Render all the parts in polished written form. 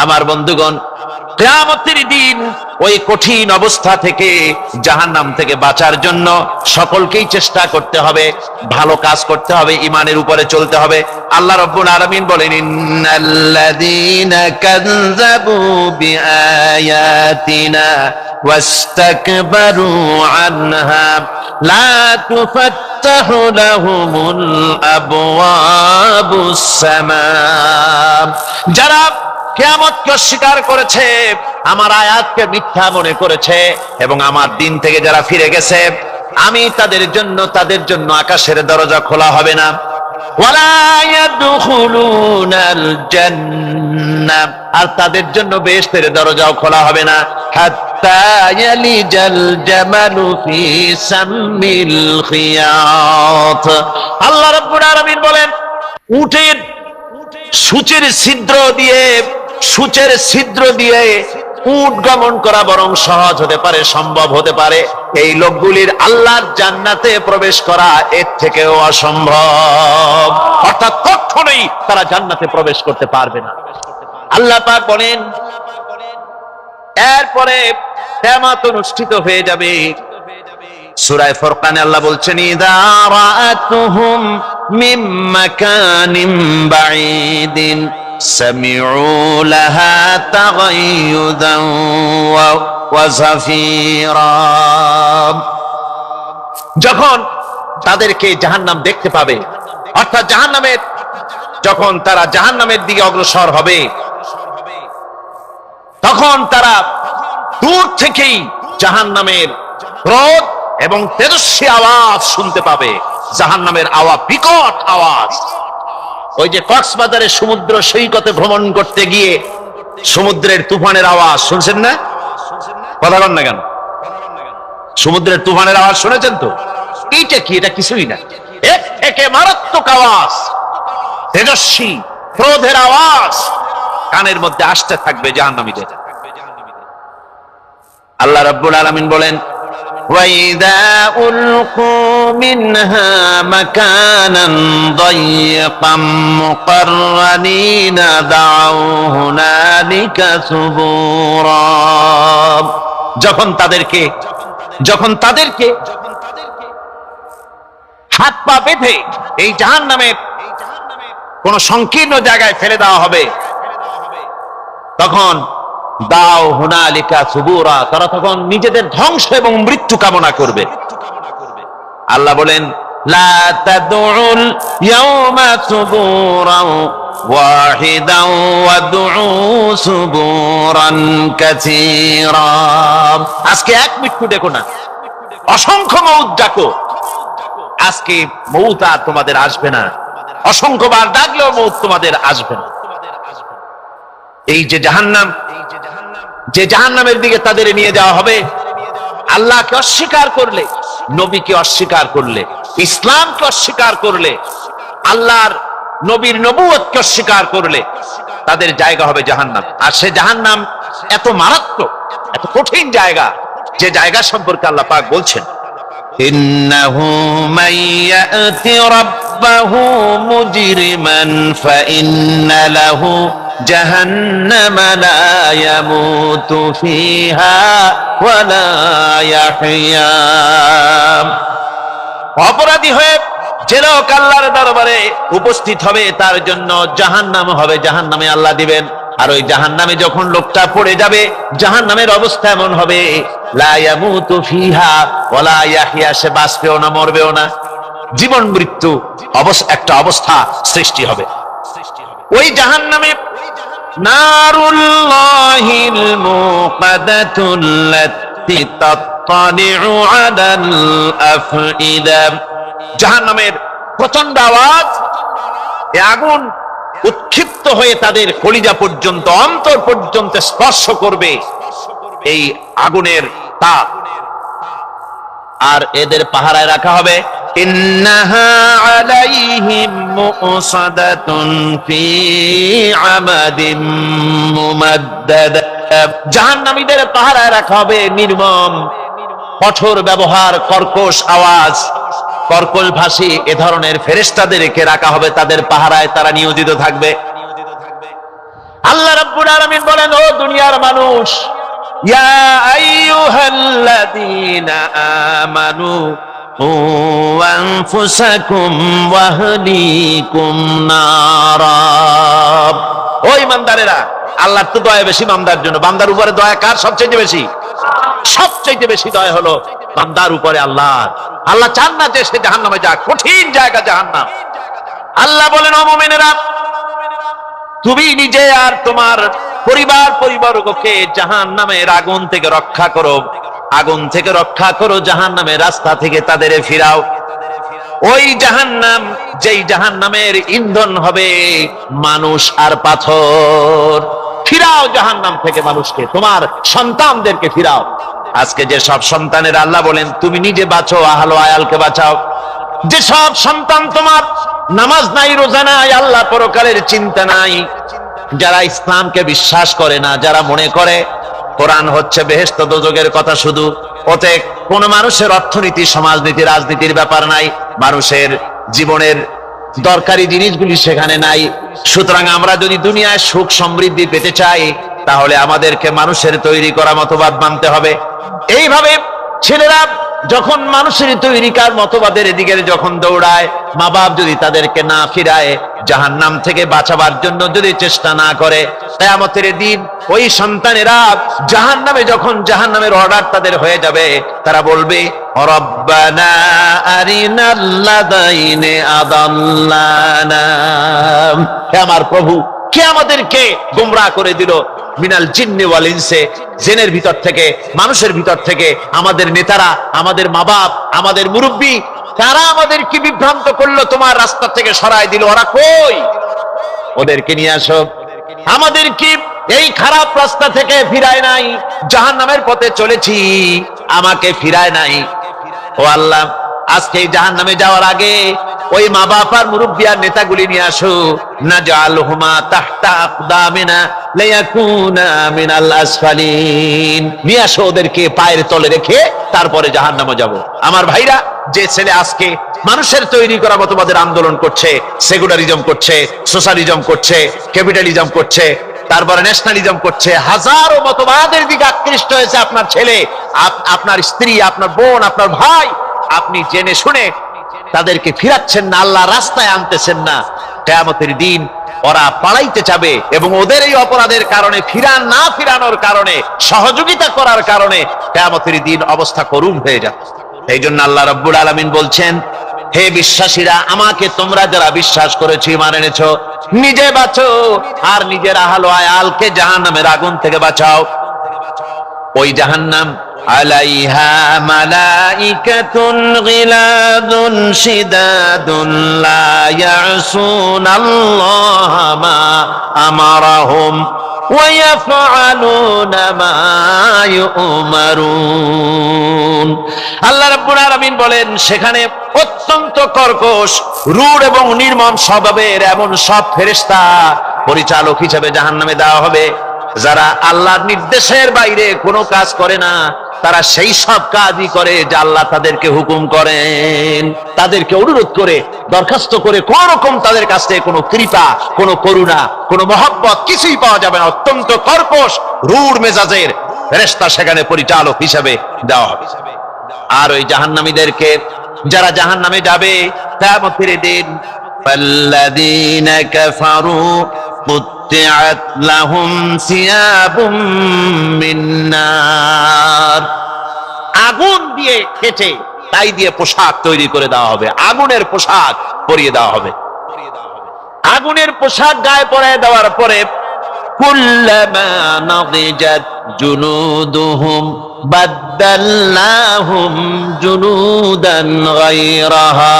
আমার বন্ধুগণ, কিয়ামতের দিন ওই কঠিন অবস্থা থেকে, জাহান্নাম থেকে বাঁচার জন্য সকলকেই চেষ্টা করতে হবে, ভালো কাজ করতে হবে, ঈমানের উপরে চলতে হবে। আল্লাহ রাব্বুল আলামিন বলেন, ইন্নাল্লাযীনা কাযযাবু বিআয়াতিনা ওয়াস্তাকবারু আনহা লা তুফাত্তাহু লাহুমুল আবওয়াবুস সামা। যারা কিয়ামতকে অস্বীকার করেছে, আমার আয়াতকে মিথ্যা মনে করেছে এবং আমার দিন থেকে যারা ফিরে গেছে, আমি তাদের জন্য আকাশের দরজা খোলা হবে না। ওয়ালা ইয়াদখুলুনাল জান্নাহ, আর তাদের জন্য বেহেশতের দরজাও খোলা হবে না। হাত্তা ইয়ালিজাল জামালু ফি সাম্মিল খিয়াত। আল্লাহ রাব্বুল আলামিন বলেন, উটের সূচের ছিদ্র দিয়ে উট গমন করা বরং সহজ হতে পারে, সম্ভব হতে পারে। এই লোকগুলির আল্লাহর জান্নাতে প্রবেশ করা এর থেকেও অসম্ভব, অর্থাৎ কখনোই তারা জান্নাতে প্রবেশ করতে পারবে না। আল্লাহ পাক বলেন, এরপরে কিয়ামত অনুষ্ঠিত হয়ে যাবে। সূরা ফুরকানে আল্লাহ বলছেন, ইযা রাআতুহুম মিন মাকানিন বাঈদিন সামিউ লাহা তাগায়ুদান ওয়া যাফীরা। যখন তাদেরকে জাহান্নাম দেখতে পাবে, অর্থাৎ যখন তারা জাহান্নামের দিকে অগ্রসর হবে, তখন তারা দূর থেকেই জাহান্নামের ক্রোধ এবং তেজস্বী আওয়াজ শুনতে পাবে। জাহান্নামের আওয়াজ, বিকট আওয়াজ। ওই যে কক্সবাজারের সমুদ্র সৈকতে ভ্রমণ করতে গিয়ে সমুদ্রের তুফানের আওয়াজ শুনছেন না? কথা বলেন না কেন? সমুদ্রের তুফানের আওয়াজ শুনেছেন তো? এইটা কি? এটা কিছুই না, এর থেকে মারাত্মক আওয়াজ, তেজস্বী ক্রোধের আওয়াজ কানের মধ্যে আসতে থাকবে জাহান্নামীদের। আল্লাহ রাব্বুল আলামিন বলেন, وَإِذَا أُلْقُوا مِنْهَا مَكَانًا ضَيِّقًا مُقَرَّنِينَ دَعَوْا هُنَالِكَ ثُبُورًا। যখন তাদেরকে হাত পা বেঁধে এই জাহান্নামের কোন সংকীর্ণ জায়গায় ফেলে দেওয়া হবে, তখন দাও হুনালিকা সুবুরা, তারা তখন নিজেদের ধ্বংস এবং মৃত্যু কামনা করবে। আল্লাহ বলেন, লা তাদউল ইয়াওমা সুবুরান ওয়াহিদান ওয়াদউ সুবুরান কাসীরা। আজকে এক মৃত্যু ডেকো না, অসংখ্য মউত ডাকো। আজকে মউত আর তোমাদের আসবে না, অসংখ্যবার ডাকলেও মউত তোমাদের আসবে না। এই যে জাহান্নামের দিকে তাদের নিয়ে যাওয়া হবে, আল্লাহকে অস্বীকার করলে, নবীকে অস্বীকার করলে, ইসলামকে অস্বীকার করলে, আল্লাহর নবীর নবুয়তকে অস্বীকার করলে তাদের জায়গা হবে জাহান্নাম। আর সে জাহান্নাম এত মারাত্মক, এত কঠিন জায়গা, যে জায়গা সম্পর্কে আল্লাহ পাক বলছেন, ইন্নাহু মাইয়াতি রাব্বাহু মুজরিমান ফাইন্না লাহু জাহান্নামা লা ইয়ামুতু ফিহা ওয়া লা ইয়াহইয়া। অপরাধী হয়ে যে লোক আল্লাহর দরবারে উপস্থিত হবে, তার জন্য জাহান্নাম হবে, জাহান্নামে আল্লাহ দিবেন। আর ওই জাহান্নামে যখন লোকটা পড়ে যাবে, জাহান্নামের অবস্থা এমন হবে, লা ইয়ামুতু ফিহা ওয়া লা ইয়াহইয়া, সে বাঁচবেও না, মরবেও না, জীবন মৃত্যু একটা অবস্থা সৃষ্টি হবে। ওই জাহান্নামে নারুল্লাহিল মুকাদাতুল্লাতী তাত্তালিউ আলাল আফইদা। জাহান্নামের প্রচন্ড আওয়াজ, এই আগুন উৎক্ষিপ্ত হয়ে তাদের কলিজা পর্যন্ত, অন্তর পর্যন্ত স্পর্শ করবে এই আগুনের তাপ। আর এদের পাহারায় রাখা হবে, ইন্নাহা আলাইহিম মুসাদাতুন ফি আমাদিন মুমাদ্দাদা। জাহান্নামীদের পাহারায় রাখা হবে নির্মম, কঠোর ব্যবহার, কর্কশ আওয়াজ, কর্কশ ভাষী এ ধরনের ফেরেশতাদেরকে রাখা হবে তাদের পাহারায়, তারা নিয়োজিত থাকবে। আল্লাহ রাব্বুল আলামিন দুনিয়ার মানুষ, ইয়া আইয়ুহাল্লাযীনা আমানু কু আনফুসাকুম ওয়া আহলিকুম নারা। ও ঈমানদারেরা, আল্লাহর তো দয়া বেশি বান্দার জন্য। বান্দার উপরে দয়া কার সবচেয়ে বেশি? সবচেয়ে বেশি দয়া হলো বান্দার উপরে আল্লাহর। আল্লাহ চান না যে সে জাহান্নামে যাক, কঠিন জায়গা জাহান্নাম। আল্লাহ বলেন, ও মুমিনেরা, তুমি নিজে আর তোমার পরিবারবর্গকে জাহান্নামের আগুন থেকে রক্ষা করো, আগুন থেকে রক্ষা করো, জাহান্নামের রাস্তা থেকে তাদের ফিরাও। ওই জাহান্নাম, যেই জাহান্নামের ইন্ধন হবে মানুষ আর পাথর। ফিরাও জাহান্নাম থেকে মানুষকে, তোমার সন্তানদেরকে ফিরাও। আজকে যে সব সন্তানের আল্লাহ বলেন তুমি নিজে বাঁচো, আহলো আয়ালকে বাঁচাও। যে সব সন্তান তোমার নামাজ নাই, রোজা নাই, আল্লাহ পরকালের চিন্তা নাই, যারা ইসলামকে বিশ্বাস করে না, যারা মনে করে কোরআন হচ্ছে বেহেশত দোজখের কথা শুধু, ওতে কোন মানুষের অর্থনীতি, সমাজনীতি, রাজনীতির ব্যাপার নাই, মানুষের জীবনের দরকারি জিনিসগুলি সেখানে নাই। সুতরাং আমরা যদি দুনিয়ায় সুখ সমৃদ্ধি পেতে চাই, তাহলে আমাদেরকে মানুষের তৈরি করা মতবাদ মানতে হবে। এইভাবে ছেলেরা যখন মানুষের তৈরিকার মতবাদের দিকে যখন দৌড়ায়, মা বাপ যদি তাদেরকে না ফিরায়, জাহান্নাম থেকে বাঁচাবার জন্য যদি চেষ্টা না করে, কিয়ামতের দিন ওই সন্তানেরা জাহান্নামে, যখন জাহান্নামের অর্ডার তাদের হয়ে যাবে, তারা বলবে, রব্বানা আরিনাল্লাযাইনি আদাল্লানা, হে আমার প্রভু, কে আমাদেরকে গোমরাহ করে দিল, মিনাল জিন্নি ওয়াল ইনসে, জিনের ভিতর থেকে, মানুষের ভিতর থেকে, আমাদের নেতারা, আমাদের মা বাপ, আমাদের মুরব্বী, তারা আমাদেরকে বিভ্রান্ত করলো, তোমার রাস্তা থেকে সরাই দিল। ওরা কই? ওদেরকে নিয়ে আসো। আমাদেরকে এই খারাপ রাস্তা থেকে ফিরায় নাই, জাহান্নামের পথে চলেছি, আমাকে ফিরায় নাই। ও আল্লাহ, আজকে এই জাহান্নামে যাওয়ার আগে ওই মা বাপ আর মুরব্বী আর নেতাগুলি নিয়ে আসো। নাজআলহুমা তাহতা আকদামিনা লিয়াকুনা মিনাল আসফালিন, নিয়ে আসো ওদেরকে পায়ের তলে রেখে তারপরে জাহান্নামে যাব। আমার ভাইরা, যে ছেলে আজকে মানুষের তৈরি করা মতবাদের আন্দোলন করছে, সেকুলারিজম করছে, সোশ্যালিজম করছে, ক্যাপিটালিজম করছে, তারপরে ন্যাশনালিজম করছে, হাজারো মতবাদের দিকে আকৃষ্ট হয়েছে আপনার ছেলে, আপনার স্ত্রী, আপনার বোন, আপনার ভাই, আপনি জেনে শুনে তাদেরকে ফিরাচ্ছেন না, আল্লাহ রাস্তায় আনতেছেন না। কিয়ামতের দিন ওরা পালাইতে যাবে, এবং ওদের এই অপরাধের কারণে, ফিরানোর কারণে, সহযোগিতা করার কারণে কিয়ামতের দিন অবস্থা করুণ হয়ে যাবে। এই জন্য আল্লাহ রাব্বুল আলামিন বলছেন, হে বিশ্বাসীরা, আমাকে তোমরা যারা বিশ্বাস করেছো, ঈমান এনেছো, নিজে বাঁচো আর নিজের আহল আয়ালকে জাহান্নামের আগুন থেকে বাঁচাও। ওই জাহান্নাম আলাইহা মালাইকাতুন গিলাদুন শিদাদুন লা ইয়াসুনাল্লাহা মা আমারাহুম ওয়া ইয়াফআলুনা মা ইউমারুন। আল্লাহ রাব্বুল আলামিন বলেন, সেখানে অত্যন্ত কর্কশ, রূঢ় এবং নির্মম স্বভাবের এমন সব ফেরেশতা পরিচালক হিসেবে জাহান্নামে দেওয়া হবে, যারা আল্লাহর নির্দেশের বাইরে কোনো কাজ করে না। তারা সেই সব কাজই করে যা আল্লাহ তাদেরকে হুকুম করেন। তাদেরকে অনুরোধ করে, দরখাস্ত করে কোন রকম তাদের কাছ থেকে কোনো কৃপা, কোনো করুণা, কোনো মহব্বত কিছুই পাওয়া যাবে না। অত্যন্ত কর্কশ, রূঢ় মেজাজের ফেরেশতা সেখানে পরিচালক হিসেবে দেওয়া হবে। আর ওই জাহান্নামীদেরকে, যারা জাহান্নামে যাবে কিয়ামতের দিন, ফাল্লাযীনা কাফারু কুত্তিআত লাহুম সিয়াবুম মিন নার, আগুন দিয়ে কেটে তাই দিয়ে পোশাক তৈরি করে দেওয়া হবে, আগুনের পোশাক পরিয়ে দেওয়া হবে। আগুনের পোশাক গায়ে পরিয়ে দেওয়ার পরে, কুল্লামা নাদিজাত জুনুদুহুম বাদদালনাহুম জুনুদান গায়রাহা,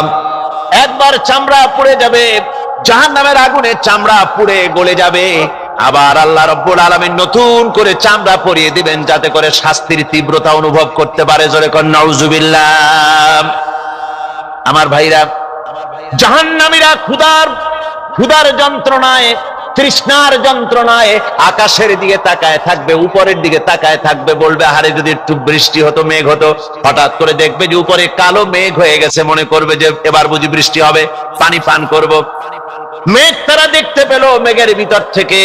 একবার চামড়া পুড়ে যাবে, জাহান্নামের আগুনে চামড়া পুড়ে গলে যাবে, আবার আল্লাহ রাব্বুল আলামিন নতুন করে চামড়া পরিয়ে দিবেন, যাতে করে শাস্তির তীব্রতা অনুভব করতে পারে। জোরে কোন নাউজুবিল্লাহ। আমার ভাইরা, জাহান্নামীরা ক্ষুধার যন্ত্রণায়, তৃষ্ণার যন্ত্রণায় আকাশের দিকে তাকায় থাকবে, উপরের দিকে তাকায় থাকবে, বলবে, আরে যদি একটু বৃষ্টি হতো, মেঘ হতো। হঠাৎ করে দেখবে যে উপরে কালো মেঘ হয়ে গেছে, মনে করবে যে এবার বুঝি বৃষ্টি হবে, পানি পান করব। মেঘ তারা দেখতে পেল, মেঘের ভিতর থেকে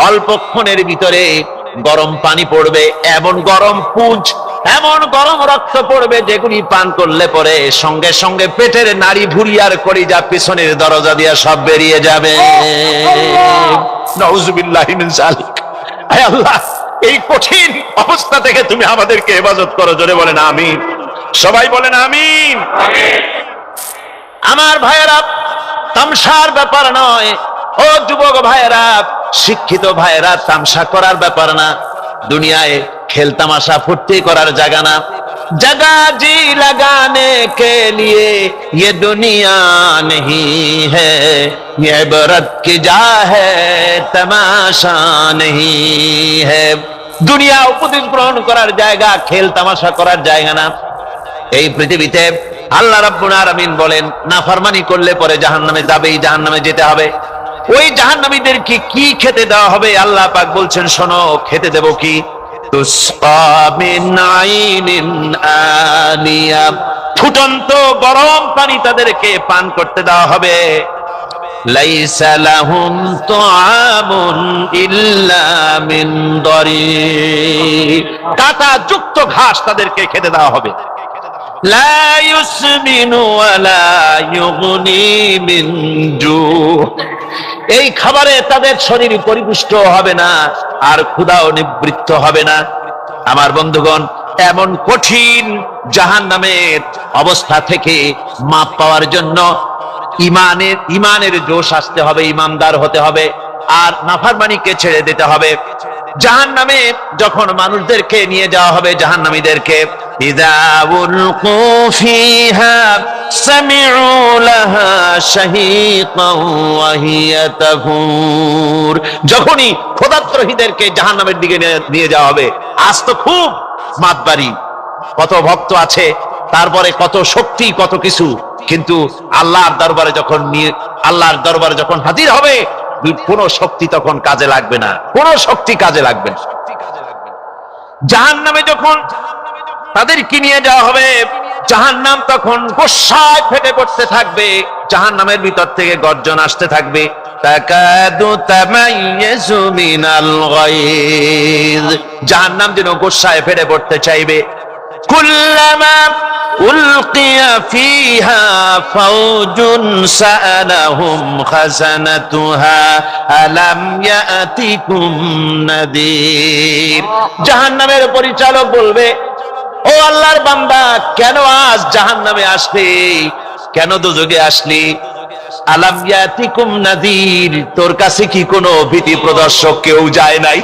অল্পক্ষণের ভিতরে গরম পানি পড়বে, এমন গরম পুঁজ, এমন গরম রক্ত পড়বে যেগুলি পান করলে পরে সঙ্গে সঙ্গে পেটের নাড়ি ভুঁড়ি আর কলিজা পিছনের দরজা দিয়ে সব বেরিয়ে যাবে। নাউজুবিল্লাহি মিন যালিক। হে আল্লাহ, এই কঠিন অবস্থা থেকে তুমি আমাদেরকে হেফাজত করো। জোরে বলেন আমিন। সবাই বলেন আমিন। আমার ভাইয়েরা, তামসার ব্যাপার নয়। ও যুবক ভাইয়েরা, শিক্ষিত ভাইয়েরা, তামসা করার ব্যাপার না। দুনিয়ায় খেল তামাশা ফুর্তি করার জায়গা না। जगह जी लगाने के लिए ये दुनिया नहीं है, ये इबरत की जा है तमाशा नहीं है। দুনিয়া উপদেশ গ্রহণ করার জায়গা, খেল তামাশা করার জায়গা না। এই পৃথিবীতে আল্লাহ রাব্বুল আলামিন বলেন, নাফরমানি করলে পরে জাহান্নামে যাবেই, জাহান্নামে যেতে হবে। ওই জাহান্নামীদেরকে কি খেতে দেওয়া হবে? আল্লাহ পাক বলছেন, শোনো, খেতে দেব কি? তুসকা মিন আইনিন আনিয়া, ফুটন্ত গরম পানি তাদেরকে পান করতে দেওয়া হবে। লাইসা লাহুম তুআমুন ইল্লা মিন দারি, কাঁটা যুক্ত ঘাস তাদেরকে খেতে দেওয়া হবে। লা ইউসমিনু ওয়ালা ইউগনি মিন জু, এই খাবারে তাদের শরীর পরিপুষ্ট হবে না, আর ক্ষুধাও নিবৃত্ত হবে না। আমার বন্ধুগণ, এমন কঠিন জাহান্নামের অবস্থা থেকে মাপ পাওয়ার জন্য ইমানের জোশ আসতে হবে, ইমানদার হতে হবে, আর নাফরমানিকে ছেড়ে দিতে হবে। জাহান্নামে যখন মানুষদেরকে নিয়ে যাওয়া হবে, জাহান্নামীদেরকে, ইযা উলকু ফিহা সামিউ লাহা শাহীকান ওয়া হিয়া তাফুর, যখনই খোদাত্রহীদেরকে জাহান্নামের দিকে নিয়ে যাওয়া হবে, আজ তো খুব মাতবাড়ি, কত ভক্ত আছে, তারপরে কত শক্তি, কত কিছু, কিন্তু আল্লাহর দরবারে যখন হাজির হবে, কোন শক্তি তখন কাজে লাগবে না, কোন শক্তি কাজে লাগবে না। জাহান্নামে যখন তাদেরকে নিয়ে যাওয়া হবে, জাহান্নাম তখন গোসায় ফেটে পড়তে থাকবে, জাহান্নামের ভিতর থেকে গর্জন আসতে থাকবে, তাকাদু তামাইয়াজু মিনাল গায়জ, জাহান্নাম যেন গোসায় ফেটে পড়তে চাইবে। কুল্লামা উলকিয়া ফিহা ফাওজুন সাআলাহুম খাজানাতুহা আলাম ইয়াতিকুম নাদির, জাহান্নামের পরিচালক বলবে, ও আল্লাহর বান্দা, কেন আজ জাহান্নামে আসলি, কেন দোজখে আসলি? আলাম ইয়াতিকুম নাদির, তোর কাছে কি কোনো ভীতি প্রদর্শক কেউ যায় নাই?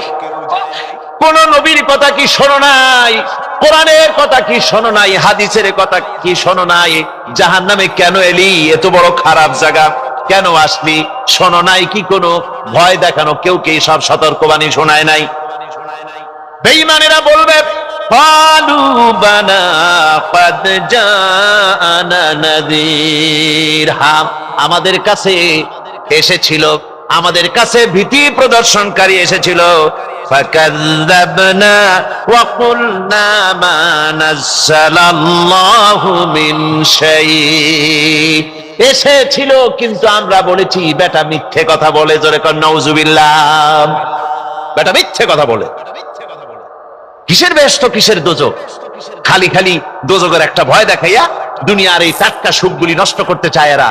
কোন নবীর কথা কি শোনো নাই? কোরআনের কথা কি শোনো নাই? হাদিসের কথা কি শোনো নাই? জাহান্নামে কেন এলি? এত বড় খারাপ জায়গা কেন আসলি? শোনো নাই কি কোনো ভয় দেখানো কেউ কে সব সতর্কবাণী শোনায় নাই? বেঈমানেরা বলবে, ক্বালু বানা ক্বাদ জাআনা নাযীর, হ্যাঁ, আমাদের কাছে এসেছিল, আমাদের কাছে ভীতি প্রদর্শনকারী এসেছিল। ফাকাযযাবনা ওয়া কুলনা মা নাযালাল্লাহু মিন শাই, এসেছিল কিন্তু আমরা বলেছি বেটা মিথ্যে কথা বলে। জোরে কর নাউজুবিল্লাহ। বেটা মিথ্যে কথা বলে। কিসের বেহেশত, কিসের দোজখ? খালি খালি দোজখের একটা ভয় দেখাইয়া দুনিয়ার এই টাটকা সুখগুলি নষ্ট করতে চায় এরা।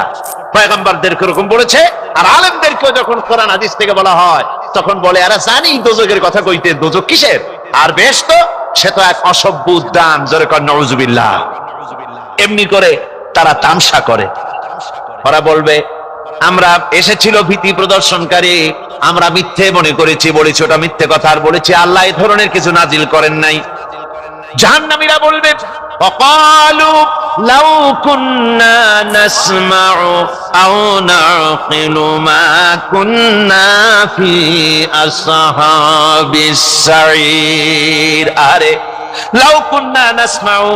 পয়গম্বরদেরকে এরকম বলেছে, আর আলেমদেরকেও যখন কোরআন হাদিস থেকে বলা হয় তখন বলে, এরা জানি দোজখের কথা কইতে, দোজখ কিসের, আর বেহেশত সে তো এক অসভ্য উদ্যান। জোরে কর নাউজুবিল্লাহ। এমনি করে তারা তামসা করে। ওরা বলবে, আমরা এসেছিল ভীতি প্রদর্শনকারী, আমরা মিথ্যে মনে করেছি, বলেছি ওটা মিথ্যে কথা, আর বলেছি আল্লাহ এই ধরনের কিছু নাজিল করেন নাই। জাহান্নামীরা বলবে, ওয়াকালু লাউ কুন্না নাসমাউ আও নাকিলু মা কুন্না ফি আসহাবিস সাঈর, আরে লাউ কুন্না নাসমাউ,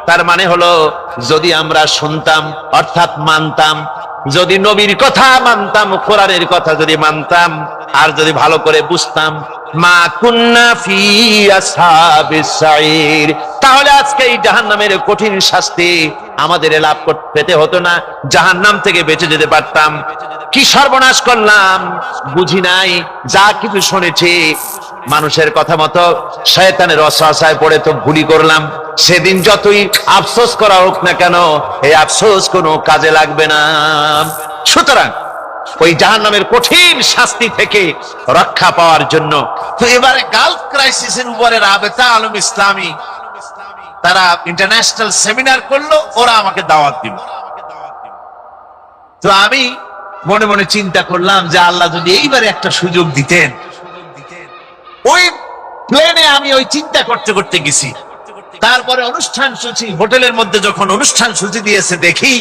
তার মানে হলো যদি আমরা শুনতাম, অর্থাৎ মানতাম, যদি নবীর কথা মানতাম, কোরআনের কথা যদি মানতাম, আর যদি ভালো করে বুঝতাম, মা কুন্না ফি আসহাবিস সাঈর, তাহলে আজকে এই জাহান্নামের কঠিন শাস্তি আমাদের লাভ পেতে হতো না, জাহান্নাম থেকে বেঁচে যেতে পারতাম। কি সর্বনাশ করলাম, বুঝি নাই, যা কিছু শুনেছি মানুষের কথা মতো শয়তানের ওয়াসওয়াসায় পড়ে তো ভুলই করলাম। সেদিন যতই আফসোস করা হোক না কেন, এই আফসোস কোনো কাজে লাগবে না। সুতরাং ওই জাহান্নামের কঠিন শাস্তি থেকে রক্ষা পাওয়ার জন্য তো এবারে গালফ ক্রাইসিসের উপরে রাবেতা আলম ইসলামী তারা ইন্টারন্যাশনাল সেমিনার করলো, ওরা আমাকে দাওয়াত দিল। তো আমি মনে মনে চিন্তা করলাম যে আল্লাহ যদি এইবারে একটা সুযোগ দিতেন। ওই প্লেনে আমি ওই চিন্তা করতে করতে গেছি। তারপরে অনুষ্ঠান সূচি, হোটেলের মধ্যে যখন অনুষ্ঠান সূচি দিয়েছে, দেখি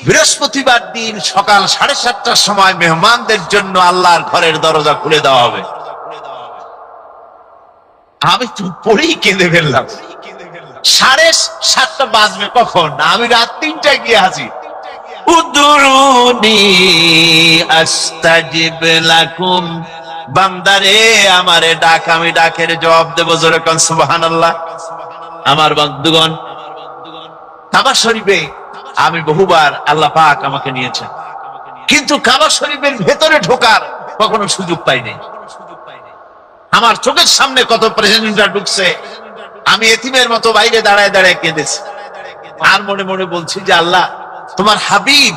বৃহস্পতিবার দিন সকাল 7:30টার সময় মেহমানদের জন্য আল্লাহর ঘরের দরজা খুলে দেওয়া হবে। আমি তো পড়েই কেঁদে ফেললাম। 7:30 বাজবে কখন? আমি রাত 3টায় গিয়ে হাজির। উদুরুনি আস্তাজিব লাকুম, বান্দারে আমারে ডাক, আমি ডাকের জবাব দেব। জোরে কোন সুবহানাল্লাহ। আমার বন্ধুগণ, কাবা শরীফে আমি বহুবার আল্লাহ পাক আমাকে নিয়েছেন, কিন্তু কাবা শরীফের ভেতরে ঢোকার কখনো সুযোগ পাইনি। আমার চোখের সামনে কত প্রেসিডেন্টরা ঢুকছে, আমি এতিমের মতো বাইরে দাঁড়ায় দাঁড়ায় কেঁদেছি। আর মনে মনে বলছি যে আল্লাহ, তোমার হাবিব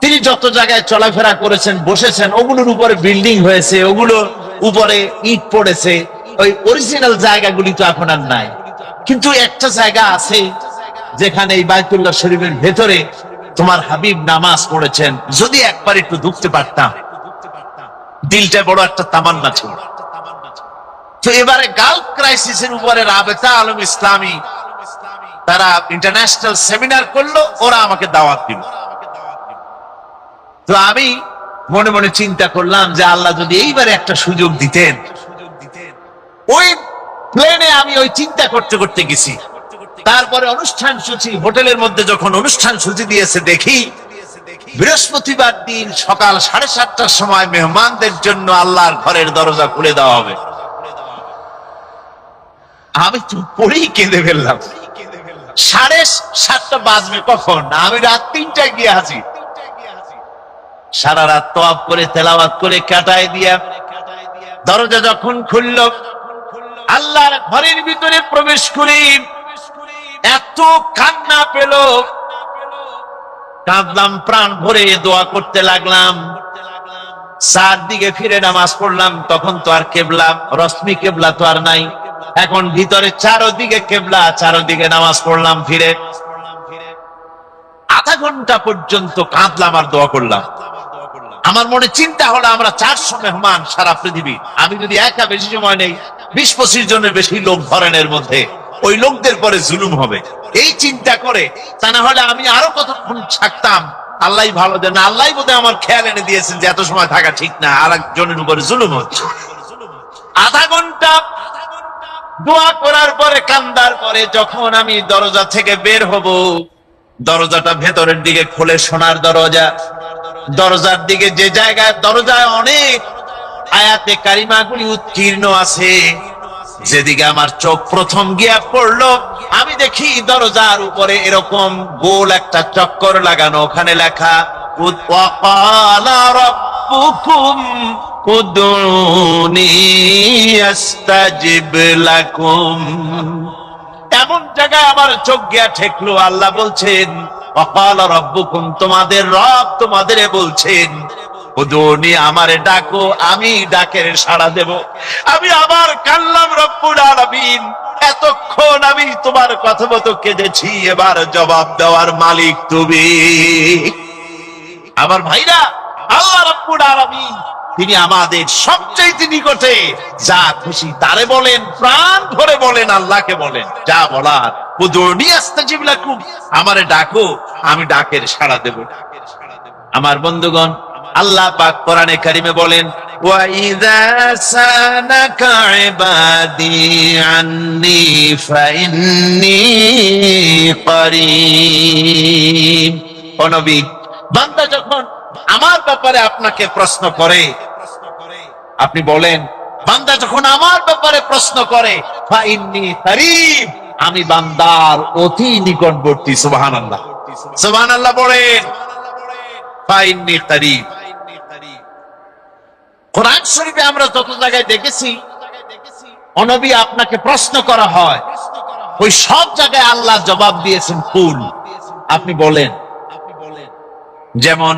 তিনি যত জায়গায় চলাফেরা করেছেন, বসেছেন, ওগুলোর উপরে বিল্ডিং হয়েছে, ওগুলোর উপরে ইট পড়েছে, ওই অরিজিনাল জায়গাগুলি তো এখন আর নাই। কিন্তু একটা জায়গা আছে যেখানে এই বাইতুল্লাহ শরীফের ভেতরে তোমার হাবিব নামাজ পড়েছেন, যদি একবার একটু ঢুকতে পারতাম। দিলটা বড় একটা তামান্না ছিল। তো এবারে গালফ ক্রাইসিসের উপরে রাবেতা আলম ইসলামী তারা ইন্টারন্যাশনাল সেমিনার করলো, ওরা আমাকে দাওয়াত দিল। তো আমি মনে মনে চিন্তা করলাম যে আল্লাহ যদি এইবারে একটা সুযোগ দিতেন। ওই প্লেনে আমি ওই চিন্তা করতে করতে গেছি। তারপরে অনুষ্ঠান সূচি, হোটেলের মধ্যে যখন অনুষ্ঠান সূচি দিয়েছে, দেখি বৃহস্পতিবার দিন সকাল 7:30টার সময় মেহমানদের জন্য আল্লাহর ঘরের দরজা খুলে দেওয়া হবে। আমি তো পড়েই কেঁদে ফেললাম। 7:30 বাজবে কখন? আমি রাত 3টায় গিয়ে হাজির। সারা রাত তওয়াব করে, তেলাওয়াত করে কাটায় দিয়া দরজা যখন খুলল, আল্লাহর ঘরের ভিতরে প্রবেশ করি, এত কান্না পেল, কাঁদলাম, প্রাণ ভরে দোয়া করতে লাগলাম। 4 দিকে ফিরে নামাজ পড়লাম। তখন তো আর কেবলা, রশ্মি কেবলা তো আর নাই, এখন ভিতরে চারদিকে কেবলা, চারদিকে নামাজ পড়লাম ফিরে। আধা ঘন্টা পর্যন্ত কাঁদলাম আর দোয়া করলাম। আমার মনে চিন্তা হলো, আমরা 400 মেহমান সারা পৃথিবী, আমি যদি একা বেশি সময় নেই, 20-25 জনের বেশি লোক ধরেন, এর মধ্যে ওই লোকদের পরে জুলুম হবে, এই চিন্তা করে, তা না হলে আমি আরো কতক্ষণ থাকতাম। আল্লাহ ভালো দেন, আল্লাহ বোধহয় আমার খেয়াল এনে দিয়েছেন যে এত সময় থাকা ঠিক না, আর একজনের উপরে জুলুম হচ্ছে। আধা ঘন্টা দোয়া করার পরে, কান্দার পরে, যখন আমি দরজা থেকে বের হব, দরজাটা ভেতরের দিকে খোলে, সোনার দরজা। দরজার দিকে যে জায়গায়, দরজায় অনেক আয়াতে কারিমাগুলি উৎকীর্ণ আছে, যেদিকে আমার চোখ প্রথম গিয়া পড়লো, আমি দেখি দরজার উপরে এরকম গোল একটা চক্কর লাগানো, ওখানে লেখা ওয়াকালা রাব্বুকুম উদউনি আস্তাজিব লাকুম। এমন জায়গায় আমার চোখ গিয়া ঠেকলো, আল্লাহ বলছেন ওয়াকালা রাব্বুকুম, তোমাদের রব তোমাদেরকে বলছেন উদউনি, আমারে ডাকো, আমি ডাকের সাড়া দেব। আমি আবার কাল্লাম রব্বুল আলামিন, এতক্ষণ আমি তোমার কথা মতো কেঁদেছি, এবার জবাব দেওয়ার মালিক তুমি। আমার ভাইরা, আল্লাহ রব্বুল আলামিন তিনি আমাদের সবচেয়ে নিকটে, যা খুশি তারে বলেন, প্রাণ ভরে বলেন, আল্লাহকে বলেন, যা বলার উদউনি আস্তাজিব লাকুম, আমারে ডাকো, আমি ডাকের সাড়া দেব। আমার বন্ধুগণ, আল্লাহ পাক কোরআনে কারিমে বলেন, ওয়া ইযা সানাকা ইবাদি আন্নী ফাইন্নী করিব। ও নবী, বান্দা যখন আমার ব্যাপারে আপনাকে প্রশ্ন করে, আপনি বলেন, বান্দা যখন আমার ব্যাপারে প্রশ্ন করে, ফাইন্নী করিব, আমি বান্দার অতি নিকটবর্তী। সুবহানাল্লাহ, সুবহানাল্লাহ বলেন, ফাইন্নী করিব। কোরআন শরীফে আমরা যত জায়গায় দেখেছি অনবী আপনাকে প্রশ্ন করা হয়, ওই সব জায়গায় আল্লাহ জবাব দিয়েছেন কুল, আপনি বলেন। যেমন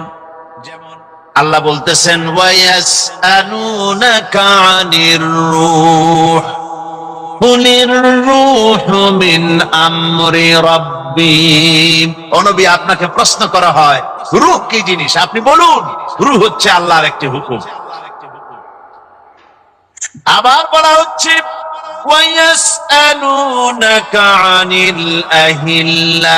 আল্লাহ বলতেছেন ওয়ায়াসআলুনাকা আনির রূহ কুলির রূহু মিন আমরি রাব্বি। নবী আপনাকে প্রশ্ন করা হয় রূহ কি জিনিস, আপনি বলুন রূহ হচ্ছে আল্লাহর একটি হুকুম। আবার বলা হচ্ছে ওয়ায়াসআলুনাকা আনিল আহিল্লা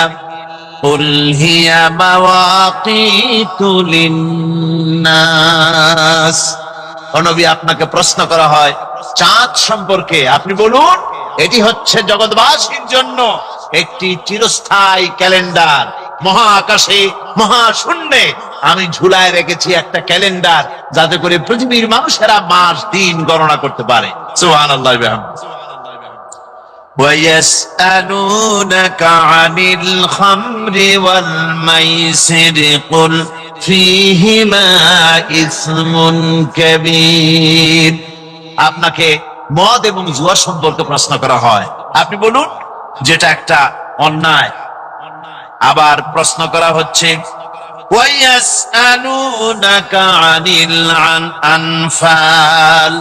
কুল হিয়া মাওয়াকিতু লিন্নাস। নবী আপনাকে প্রশ্ন করা হয় চাঁদ সম্পর্কে, আপনি বলুন এটি হচ্ছে জগৎবাসীর জন্য একটি চিরস্থায়ী ক্যালেন্ডার। মহাকাশে মহাশূন্যে আমি ঝুলায় রেখেছি একটা ক্যালেন্ডার, যাতে করে পৃথিবীর মানুষেরা মাস দিন গণনা করতে পারে। সুবহানাল্লাহ ওয়া বিহামদিহি। وَيَسْأَلُونَكَ عَنِ الْخَمْرِ وَالْمَيْسِرِ قُلْ فِيهِمَا إِثْمٌ كَبِيرٌ। আপনাকে মদ এবং জুয়া সম্পর্কে প্রশ্ন করা হয়, আপনি বলুন যেটা একটা অন্যায়। আবার প্রশ্ন করা হচ্ছে وَيَسْأَلُونَكَ عَنِ الْأَنْفَالِ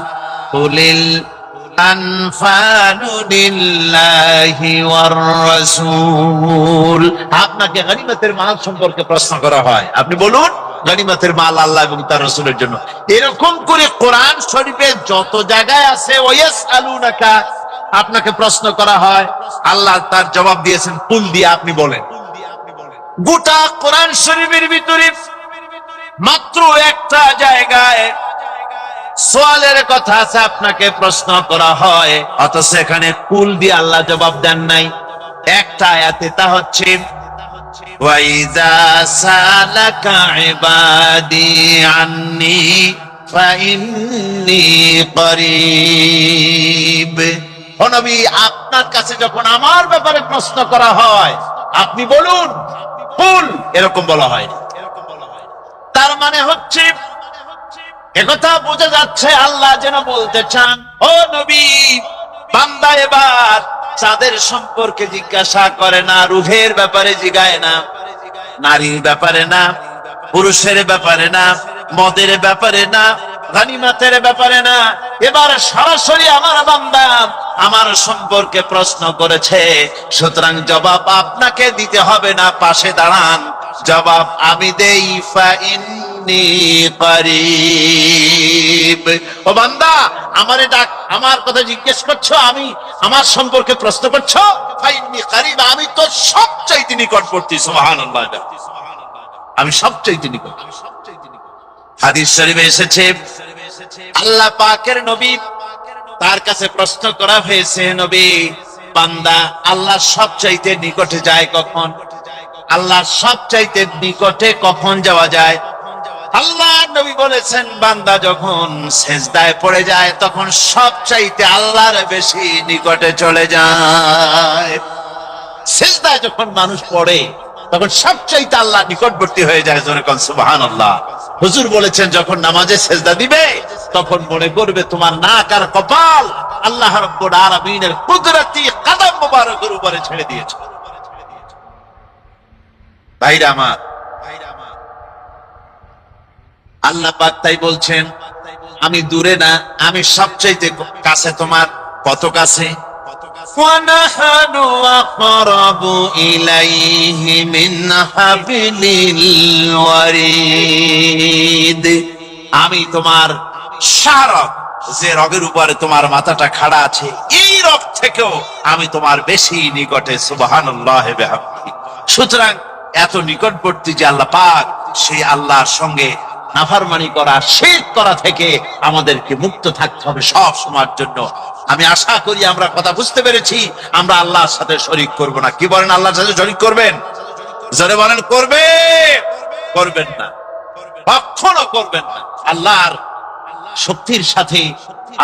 قُلِ الْأَنْفَالُ لِلَّهِ وَالرَّسُولِ। আপনাকে গনিমতের মাল সম্পর্কে প্রশ্ন করা হয়, আপনি বলুন গনিমতের মাল আল্লাহ এবং তার রাসূলের জন্য। এরকম করে কোরআন শরীফে যত জায়গায় আছে ওয়ায়াসআলুনাকা, আপনাকে প্রশ্ন করা হয়, আল্লাহ তার জবাব দিয়েছেন কুল দিয়ে আপনি বলেন। গোটা কোরআন শরীফের ভিতরে মাত্র একটা জায়গায় সোয়ালের কথা আছে, আপনাকে প্রশ্ন করা হয়, অথচ এখানে কুল দিয়ে আল্লাহ জবাব দেন নাই। একটা আয়াতে তা হচ্ছে ওয়াইযা সালাকা ইবাদি আন্নী ফাইন্নী করিব। ও নবী আপনার কাছে যখন আমার ব্যাপারে প্রশ্ন করা হয় আপনি বলুন কুল, এরকম বলা হয়। তার মানে হচ্ছে একথা বোঝা যাচ্ছে আল্লাহ যেন বলতে চান, ও নবী বান্দা এবার চাঁদের সম্পর্কে জিজ্ঞাসা করে না, রূহের ব্যাপারে জিগায় না, নারীর ব্যাপারে না, পুরুষের ব্যাপারে না, মদের ব্যাপারে না, গনিমতের ব্যাপারে না। এবার সরাসরি আমার বান্দা আমার সম্পর্কে প্রশ্ন করেছে, সুতরাং জবাব আপনাকে দিতে হবে না, পাশে দাঁড়ান, জবাব আমি দেই। ফাইন্নী করিব। ও বান্দা আমারে ডাক, আমার কথা জিজ্ঞেস করছো, আমি আমার সম্পর্কে প্রশ্ন করছো, ফাইন্নী করিব, আমি তো সবচাইতে নিকটবর্তী। সুবহানাল্লাহ, আমি সবচাইতে নিকট। হাদিস শরীফে এসেছে আল্লাহ পাকের নবী, তার কাছে প্রশ্ন করা হয়েছে, নবী বান্দা আল্লাহ সবচাইতে নিকটে যায় কখন? আল্লাহ সবচাইতে নিকটে কখন যাওয়া যায়? আল্লাহ নবী বলেছেন বান্দা যখন সেজদায় পড়ে যায় তখন সবচাইতে আল্লাহর বেশি নিকটে চলে যায়। সেজদায় যখন মানুষ পড়ে তখন সবচাইতে আল্লাহ নিকটবর্তী হয়ে যায়। জোরে কোন সুবহানাল্লাহ। হুজুর বলেছেন যখন নামাজে সেজদা দিবে তখন মনে করবে তোমার নাক আর কপাল আল্লাহ রাব্বুল আলামিনের কুদরতি কদম মোবারকের উপরে ছেড়ে দিয়েছে। ভাইরা আমার, আল্লাহ পাক তাই বলছেন আমি দূরে না, আমি সবচাইতে কাছে। তোমার কত কাছে? وَنَحْنُ أَقْرَبُ إِلَيْهِ مِنْ حَبْلِ الْوَرِيدِ। আমি তোমার শাহরগ, যে রগের উপরে তোমার মাথাটা খাড়া আছে, এই রগ থেকেও আমি তোমার বেশি নিকটে। সুবহানাল্লাহ ওয়া বিহামদিহি। সুতরাং এত নিকটবর্তী যে আল্লাহ পাক, সেই আল্লাহর সঙ্গে নাফরমানি করা, শিরক করা থেকে আমাদেরকে মুক্ত থাকতে হবে সব সময়ের জন্য। আমি আশা করি আমরা কথা বুঝতে পেরেছি, আমরা আল্লাহর সাথে শরীক করব না। কি বলেন, আল্লাহর সাথে শরীক করবেন? জোরে বলেন করবে, করবেন না, কখনো করবেন না। আল্লাহর শক্তির সাথে,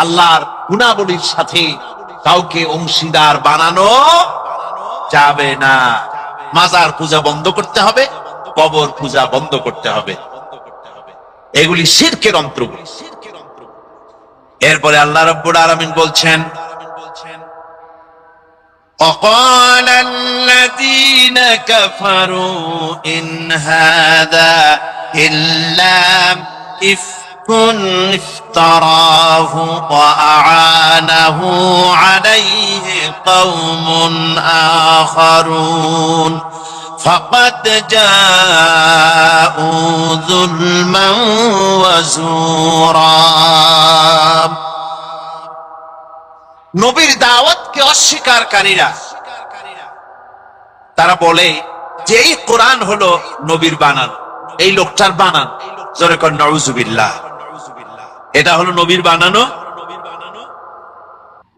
আল্লাহর গুণাবলীর সাথে কাউকে অংশীদার বানানো যাবে না। মাজার পূজা বন্ধ করতে হবে, কবর পূজা বন্ধ করতে হবে, এগুলি শিরকের অন্তর্গত। এরপরে আল্লাহ রাব্বুল আলামিন বলছেন, وقال الذين كفروا إن هذا إلا إفك افتراه وأعانه عليه قوم آخرون فقد جاءوا ظلما وزورا। নবীর দাওয়াতকে অস্বীকারকারীরা তারা বলে যে এই কোরআন হলো নবীর বানানো, এই লোকটার বানানো। জোরে কর নাউজুবিল্লাহ। এটা হলো নবীর বানানো।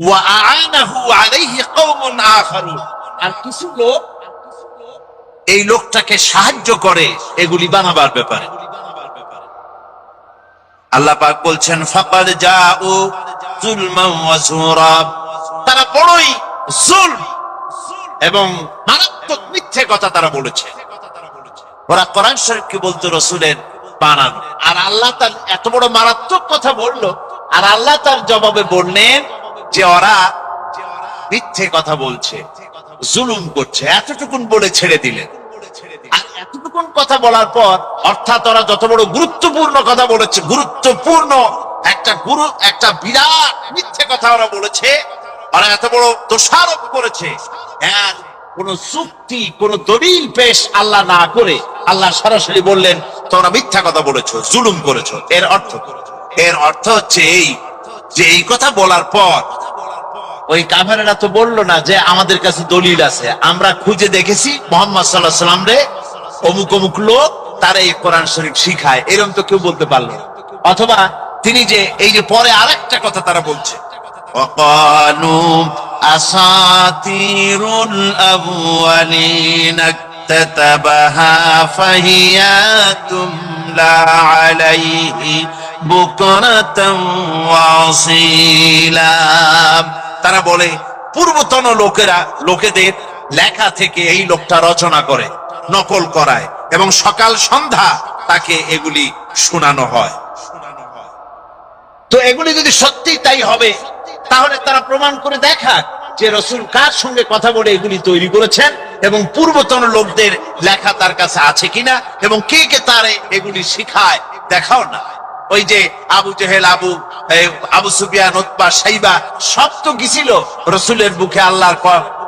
ওয়া আ'আনাহু আলাইহি কওমুন আখারুন, আর কিছু লোক এই লোকটাকে সাহায্য করে এগুলি বানাবার ব্যাপারে। আল্লাহ পাক বলছেন, ফাকাদ জাউ যুলমান ওয়া জুরা, তারা বড়ই জুলম এবং মারাত্মক মিথ্যে কথা তারা বলেছে। ওরা কোরআন শরীফকে বলতো রাসূলের বানানো, আর আল্লাহ তার এত বড় মারাত্মক কথা বললো, আর আল্লাহ তার জবাবে বললেন যে ওরা মিথ্যে কথা বলছে, জুলুম করছে। এতটুকুন বলে ছেড়ে দিলেন। আর এতটুকুন কথা বলার পর, অর্থাৎ ওরা যত বড় গুরুত্বপূর্ণ কথা বলেছে, গুরুত্বপূর্ণ একটা বিরাট মিথ্যে কথা ওরা বলেছে, ওরা এত বড় দোষারোপ করেছে, আর কোন যুক্তি কোন দলিল পেশ আল্লাহ না করে আল্লাহ সরাসরি বললেন তোমরা মিথ্যা কথা বলেছো, জুলুম করেছো। এর অর্থ হচ্ছে এই যে এই কথা বলার পর ওই কাফেরেরা তো বললো না যে আমাদের কাছে দলিল আছে, আমরা খুঁজে দেখেছি মুহাম্মদ সাল্লাল্লাহু আলাইহি ওয়াসাল্লাম রে অমুক অমুক লোক তারা এই কোরআন শরীফ শিখায়, এরকম তো কেউ বলতে পারলো না। অথবা তিনি যে এই যে পরে আরেকটা কথা তারা বলছে, وقالوا أساطير الأولين اكتتبها فهي تملى عليه بكرة وأصيلا। তারা বলে পূর্বতন লোকেদের লেখা থেকে এই লোকটা রচনা করে, নকল করায় এবং সকাল সন্ধ্যা তাকে এগুলি শোনানো হয়। তো এগুলি যদি সত্যি তাই হবে, তাহলে তারা প্রমাণ করে দেখাক যে রাসূল কার সঙ্গে কথা বলে এগুলি তৈরি করেছেন এবং পূর্বতন লোকদের লেখা তার কাছে আছে কিনা এবং কে কে তার এগুলি শিখায়, দেখাও না। ওই যে আবু জেহেল, আবু সুফিয়ান, উতবা, সাইবা সব তো গিয়েছিল রাসূলের বুকে আল্লাহর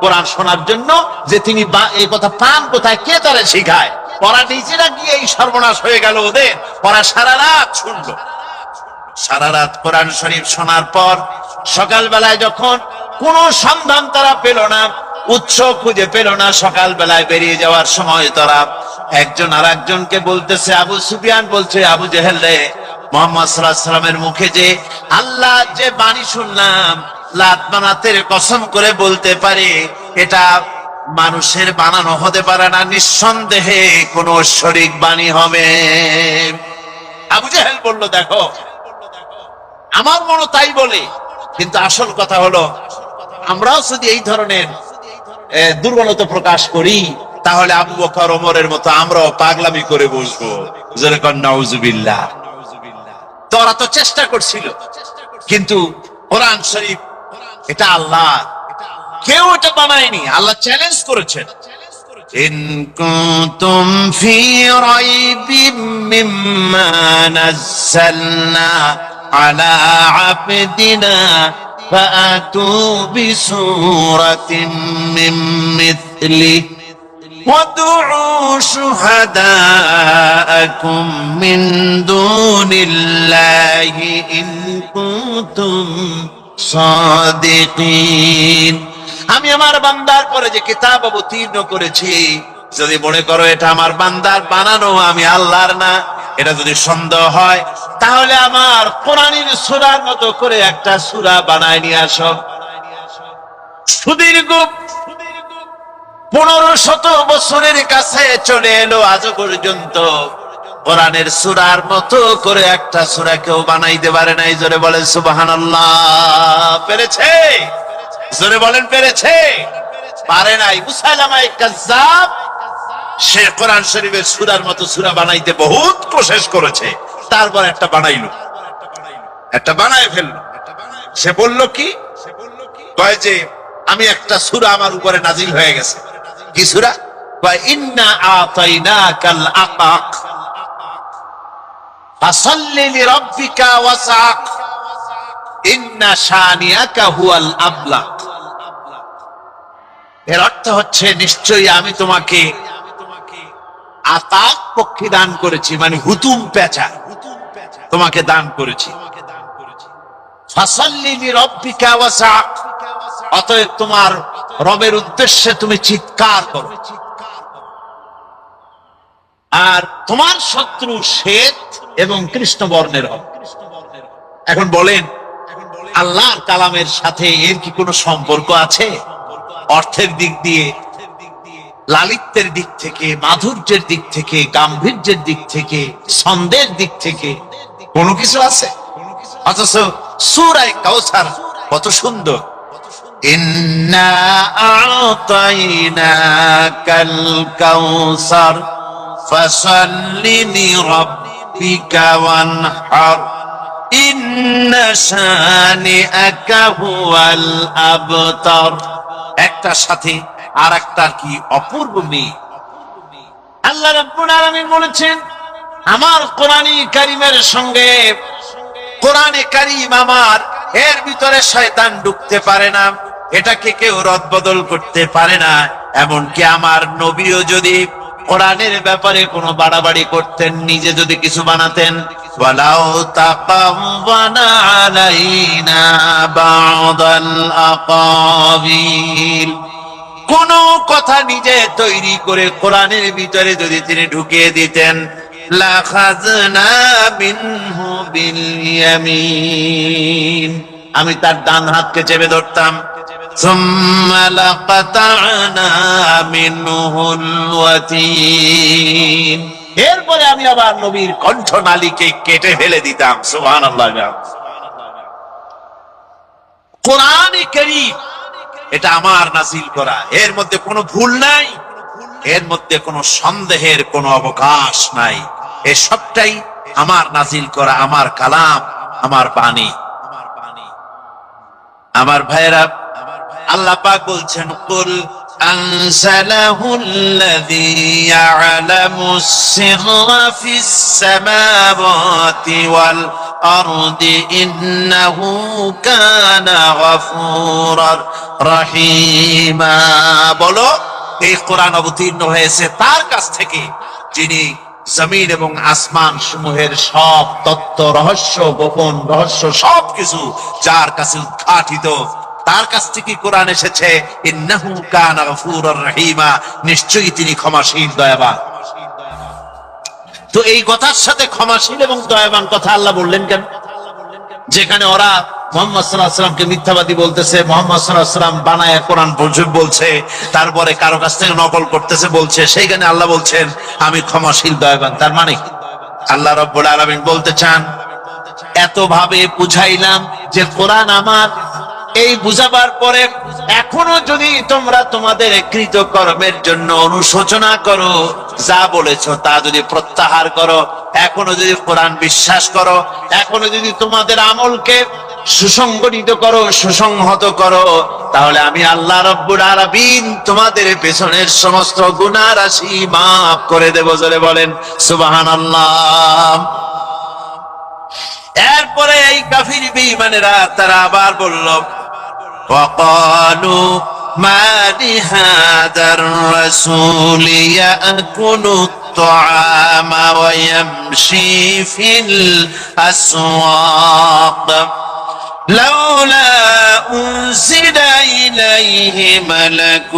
কোরআন শোনার জন্য, যে তিনি এই কথা পান কোথায়, কে তারা শিখায়। ওরা নিজেরা গিয়ে এই সর্বনাশ হয়ে গেল ওদের। ওরা সারা রাত শুনলো, সারা রাত কোরআন শরীফ শোনার পর সকালবেলায় যখন কোনো সন্ধান তারা পেল না, উৎস খুঁজে পেল না, সকালবেলায় বেরিয়ে যাওয়ার সময় তারা একজন আর একজনকে বলতেছে, আবু সুফিয়ান বলছে, আবু জেহেল রে, মুহাম্মদ সাল্লাল্লাহু আলাইহি ওয়াসাল্লামের মুখে যে আল্লাহ যে বাণী শুনলাম, লাত মানাতের কসম করে বলতে পারে এটা মানুষের বানানো হতে পারে না, নিঃসন্দেহে কোন ঐশ্বরিক বাণী হবে। আবু জেহেল বলল, দেখো আমার মনে তাই বলে, কিন্তু আসল কথা হলো আমরাও যদি এই ধরনের দুর্বলতা প্রকাশ করি, তাহলে আবু বকর ওমরের মতো আমরাও পাগলামি করে বসবো। যেরকম নাউজুবিল্লাহ। তোরা তো চেষ্টা করছিল, কিন্তু কোরআন শরীফ এটা আল্লাহ, কেউ এটা বানায়নি, আল্লাহ চ্যালেঞ্জ করেছেন। إن كنتم في ريب مما نزلنا على عبدنا فأتوا بسورة من مثله وادعوا شهداءكم من دون الله إن كنتم صادقين। আমি আমার বান্দার পরে যে কিতাব অবতীর্ণ করেছি, যদি মনে করো এটা আমার বান্দার বানানো, আমি আল্লাহর না, এটা যদি সন্দেহ হয়, তাহলে আমার কোরআনের সূরার মতো করে একটা সূরা বানায় নিয়ে আসো। সুদীর্ঘ 1500 বছরের কাছে চলে এলো, আজও পর্যন্ত কোরআনের সূরার মতো করে একটা সূরা কেউ বানাইতে পারে নাই। জোরে বলেন সুবহানাল্লাহ। পেরেছে? জোরে বলেন পেরেছে? পারে নাই। মুসাইলামায়ে কাজ্জাব সে কোরআন শরীফের সূরার মতো সূরা বানাইতে বহুত কোশিশ করেছে, তারপর একটা বানাইলো, একটা বানায় ফেললো। সে বলল কি, কয় যে আমি একটা সূরা আমার উপরে নাজিল হয়ে গেছে। কি সূরা? কয় ইন্না আতাইনাকাল আকাক ফাসাল্লি লিরাব্বিকা ওয়াসআক ইন্না শানিয়াকা হুয়াল আবলাক। এর অর্থ হচ্ছে নিশ্চয়ই আমি তোমাকে আতাক পক্ষী দান করেছি, মানে হুতুম পেঁচা তোমাকে দান করেছি। ফাসাল্লি লিরাব্বিকা ওয়াসআক, অতএব তোমার রবের উদ্দেশ্যে তুমি চিৎকার করো। আর তোমার শত্রু শ্বেত এবং কৃষ্ণ বর্ণের হবে। এখন বলেন, আল্লাহর কালামের সাথে এর কি কোনো সম্পর্ক আছে? অর্থের দিক দিয়ে, লালিত্যের দিক থেকে, মাধুর্যের দিক থেকে, গাম্ভীর্যের দিক থেকে, ছন্দের দিক থেকে কোনো কিছু আছে? অথচ সূরা কাউসার কত সুন্দর। ইন্না আ'তাইনাকাল কাউসার ফাসাল্লি লিরাব্বিকা ওয়ানহার ইন্না শানিআকা হুয়াল আবতার। একটা সাথে আর একটা কি অপূর্ব মিল। আল্লাহ রাব্বুল আলামিন বলেছেন, আমার কোরআনে কারীমের সঙ্গে কোরআনে কারীম আমার, এর ভিতরে শয়তান ঢুকতে পারে না, এটাকে কেউ রদবদল করতে পারে না। এমনকি আমার নবীও যদি কোরআনের ব্যাপারে কোনো বাড়াবাড়ি করতেন, নিজে যদি কিছু বানাতেন, ওয়ালাউ তাকাওয়ানা আলাইনা বা'দাল আকাবিল, কোন কথা নিজে তৈরি করে কোরআনের ভিতরে যদি তিনি ঢুকিয়ে দিতেন, লাখাযনা মিনহু বিল ইয়ামিন, আমি তার ডান হাতকে চেপে ধরতাম। সুম্মা লাকাতা'না মিনহুল ওয়াতিন, এরপরে আমি আবার নবীর কণ্ঠনালীকে কেটে ফেলে দিতাম। সুবহানাল্লাহ। কোরআনে কারীম এটা আমার নাযিল করা, এর মধ্যে কোনো ভুল নাই, এর মধ্যে কোনো সন্দেহের কোনো অবকাশ নাই। এই সবটাই আমার নাযিল করা, আমার কালাম, আমার বাণী। আমার ভাইরা, আল্লাহ পাক বলছেন, কুল আনজালাহুল্লাযী ইয়া'লামুস সিররা ফিস সামাওয়াতি ওয়াল আরদি ইন্নাহু কানা গফুরার রহিমা। বলো, এই কোরআন অবতীর্ণ হয়েছে তার কাছ থেকে, যিনি জমিন এবং আসমান সমূহের সব তত্ত্ব, রহস্য, গোপন রহস্য সবকিছু যার কাছে উদ্ঘাটিত, তার কাছ থেকে কোরআন এসেছে। ইন্নাহু কানা গফুরার রহিমা, নিশ্চয়ই তিনি ক্ষমাশীল, দয়াবান। তো এই কথার সাথে ক্ষমাশীল এবং দয়াবান কথা আল্লাহ বললেন কেন? যেখানে ওরা মুহাম্মদ সাল্লাল্লাহু আলাইহি ওয়াসাল্লামকে মিথ্যাবাদী বলতেছে, মুহাম্মদ সাল্লাল্লাহু আলাইহি ওয়াসাল্লাম বানায়া কোরআন বলছে, তারপরে কারো কাছ থেকে নকল করতেছে বলছে, সেইখানে আল্লাহ বলছেন আমি ক্ষমাশীল, দয়াবান। তার মানে আল্লাহ রাব্বুল আলামিন বলতে চান, এত ভাবে বুঝাইলাম যে কোরআন আমার, এই বুঝাবার পরে এখনো যদি তোমরা তোমাদের কৃত কর্মের জন্য অনুশোচনা করো, যা বলেছো তা যদি প্রত্যাহার করো, এখনো যদি কোরআন বিশ্বাস করো, এখনো যদি তোমাদের আমলকে সুসংগঠিত করো, সুসংহত করো, তাহলে আমি আল্লাহ রাব্বুল আলামিন তোমাদের পেছনের সমস্ত গুনাহ রাশি মাফ করে দেব। জোরে বলেন সুবহানাল্লাহ। এরপরে এই কাফির বেঈমানেরা তারা আবার বলল, وقالوا ما لهذا الرسول يأكل الطعام ويمشي في الأسواق لولا أنزل إليه ملك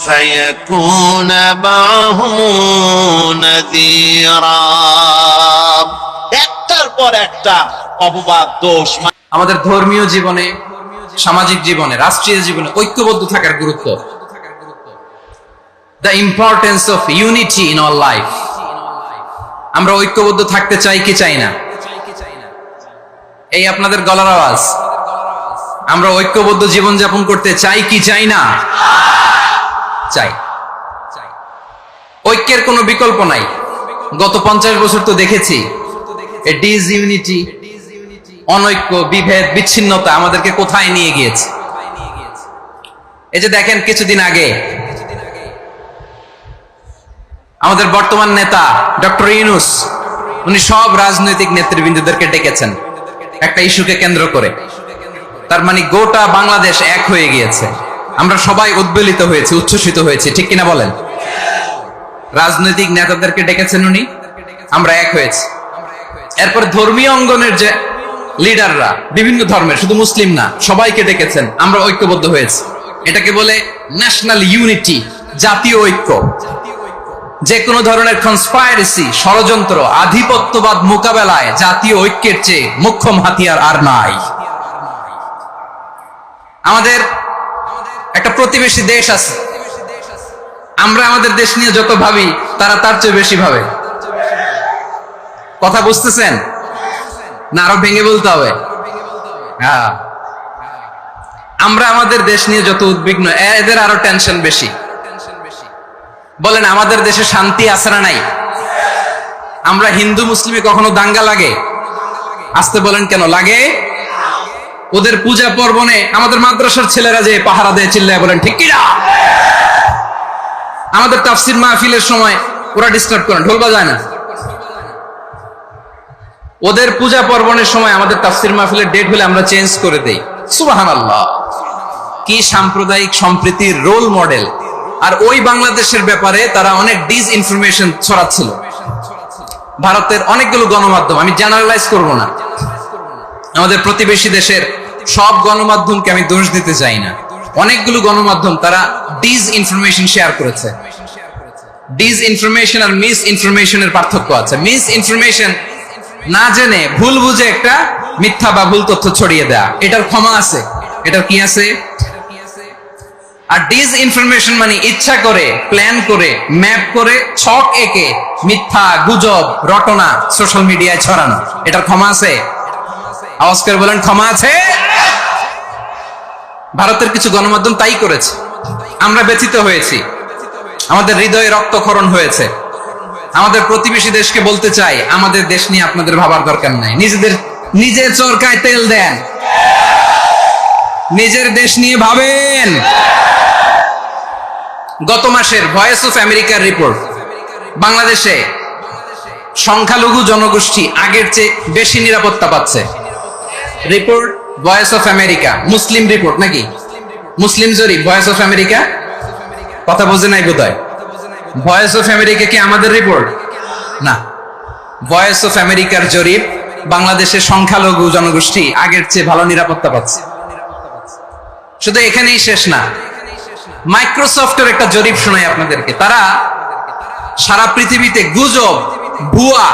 فيكون معه نذيرا। একটার পর একটা অপবাদ, দোষ। আমাদের ধর্মীয় জীবনে, সামাজিক জীবনে, রাষ্ট্রীয় জীবনে ঐক্যবদ্ধ থাকার গুরুত্ব, the importance of unity in our life. আমরা ঐক্যবদ্ধ থাকতে চাই কি চাই না? এই আপনাদের গলার আওয়াজ। আমরা ঐক্যবদ্ধ জীবন যাপন করতে চাই কি চাই না? চাই। ঐক্যের কোনো বিকল্প নাই। গত 50 বছর তো দেখেছি ডিসইউনিটি, অনৈক্য, বিভেদ, বিচ্ছিন্নতা আমাদেরকে কোথায় নিয়ে গিয়েছে। এই যে দেখেন, কিছুদিন আগে আমাদের বর্তমান নেতা ডক্টর ইউনূস, উনি সব রাজনৈতিক নেতৃবৃন্দদেরকে ডেকেছেন একটা ইস্যুকে কেন্দ্র করে। তার মানে গোটা বাংলাদেশ এক হয়ে গিয়েছে। আমরা সবাই উদ্বেলিত হয়েছি, উচ্ছ্বসিত হয়েছি, ঠিক কিনা বলেন? রাজনৈতিক নেতাদেরকে ডেকেছেন উনি, আমরা এক হয়েছি। এরপর ধর্মীয় অঙ্গনের যে লিডাররা, বিভিন্ন ধর্মের, শুধু মুসলিম না, সবাইকে ডেকেছেন, আমরা ঐক্যবদ্ধ হয়েছি। এটাকে বলে ন্যাশনাল ইউনিটি, জাতীয় ঐক্য। যে কোনো ধরনের কনস্পাইরেসি, ষড়যন্ত্র, আধিপত্যবাদ মোকাবেলায় জাতীয় ঐক্যের চেয়ে মোক্ষম হাতিয়ার আর নাই। আমাদের একটা প্রতিবেশী দেশ আছে, আমরা আমাদের দেশ নিয়ে যত ভাবি তারা তার চেয়ে বেশি ভাবে। কথা বুঝতেছেন না? আরো ভেঙে বলতে হবে। হ্যাঁ, আমরা আমাদের দেশ নিয়ে যত উদ্বিগ্ন, এদের আরো টেনশন বেশি। বলেন, আমাদের দেশে শান্তি আছে না নাই? আমরা হিন্দু মুসলিমে কখনো দাঙ্গা লাগে? আসতে বলেন, কেন লাগে? ওদের পূজা পার্বণে আমাদের মাদ্রাসার ছেলেরা যে পাহারা দেয়, চিল্লায় বলেন ঠিক কিনা? আমাদের তাফসির মাহফিলের সময় ওরা ডিস্টার্ব করেন, ঢোল বাজায় না। ওদের পূজা পার্বণের সময় আমাদের তাফসির মাহফিলের ডেট হলে আমরা চেঞ্জ করে দেই। সুবহানাল্লাহ, কি সাম্প্রদায়িক সম্প্রীতির রোল মডেল। আর ওই বাংলাদেশের ব্যাপারে তারা অনেক ডিসইনফরমেশন ছড়াচ্ছিল। ভারতের অনেকগুলো গণমাধ্যম, আমি জেনারেলাইজ করব না, আমাদের প্রতিবেশী দেশের সব গণমাধ্যমকে আমি দোষ দিতে চাই না, অনেকগুলো গণমাধ্যম তারা ডিসইনফরমেশন শেয়ার করেছে। ডিসইনফরমেশন আর মিস ইনফরমেশনের পার্থক্য আছে। মিস ইনফরমেশন না জেনে ভুল বুঝে একটা মিথ্যা বা ভুল তথ্য ছড়িয়ে দেয়া, এটার ক্ষমা আছে, এটার কি আছে। আর ডিসইনফরমেশন মানে ইচ্ছা করে, প্ল্যান করে, ম্যাপ করে, ছক এঁকে মিথ্যা, গুজব, রটনা সোশ্যাল মিডিয়ায় ছড়ানো, এটার ক্ষমা আছে? আওয়াজ করে বলেন, ক্ষমা আছে? ভারতের কিছু গণমাধ্যম তাই করেছে, আমরা ব্যথিত হয়েছি, আমাদের হৃদয়ে রক্তক্ষরণ হয়েছে। আমাদের প্রতিবেশী দেশকে বলতে চাই, আমাদের দেশ নিয়ে আপনাদের ভাবার দরকার নাই, নিজের চরকায় তেল দেন, নিজের দেশ নিয়ে ভাবেন। গত মাসের ভয়েস অফ আমেরিকার রিপোর্ট, বাংলাদেশে সংখ্যালঘু জনগোষ্ঠী আগের চেয়ে বেশি নিরাপত্তা পাচ্ছে। Report voice of America, Muslim report নাকি? মুসলিম জরিপ, ভয়েস অফ আমেরিকা। কথা বোঝে নাই বোধহয়। ভয়েস অফ আমেরিকা কি আমাদের রিপোর্ট? না, ভয়েস অফ আমেরিকার জরিপ, বাংলাদেশের সংখ্যালঘু জনগোষ্ঠী আগের চেয়ে ভালো নিরাপত্তা পাচ্ছে। শুধু এখানেই শেষ না, মাইক্রোসফটের একটা জরিপ শোনাই আপনাদেরকে। তারা সারা পৃথিবীতে গুজব, ভুয়া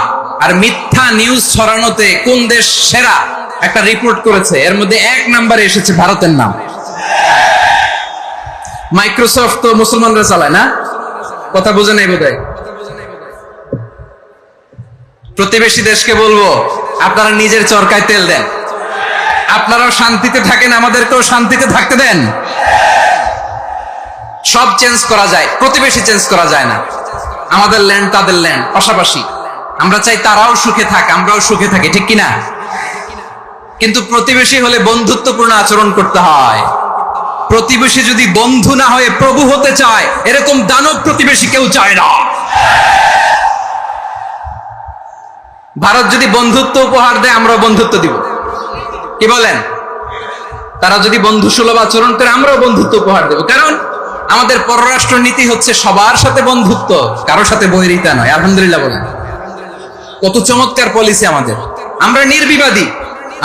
আর মিথ্যা নিউজ ছড়ানোতে কোন দেশ সেরা একটা রিপোর্ট করেছে। এর মধ্যে 1 নম্বরে এসেছে ভারতের নাম। মাইক্রোসফট তো মুসলমানরা চালায় না? কথা বুঝে নাই বোধহয়। প্রতিবেশী দেশকে বলবো, আপনারা নিজের চরকায় তেল দেন, আপনারাও শান্তিতে থাকেন, আমাদেরকেও শান্তিতে থাকতে দেন। সব চেঞ্জ করা যায়, প্রতিবেশী চেঞ্জ করা যায় না। আমাদের ল্যান্ড তাদের ল্যান্ড, পাশাপাশি। আমরা চাই তারাও সুখে থাক, আমরাও সুখে থাকি, ঠিক কিনা? কিন্তু প্রতিবেশী হলে বন্ধুত্বপূর্ণ আচরণ করতে হয়। প্রতিবেশী যদি বন্ধু না হয়ে প্রভু হতে চায়, এরকম দানব প্রতিবেশী কেউ চায় না। ভারত যদি বন্ধুত্ব উপহার দেয়, আমরাও বন্ধুত্ব দিব, কি বলেন? তারা যদি বন্ধু সুলভ আচরণ করে, আমরাও বন্ধুত্ব উপহার দেব। কারণ আমাদের পররাষ্ট্র নীতি হচ্ছে সবার সাথে বন্ধুত্ব, কারোর সাথে বৈরিতা নয়। আলহামদুলিল্লাহ বলেন, কত চমৎকার পলিসি আমাদের। আমরা নির্বিবাদী,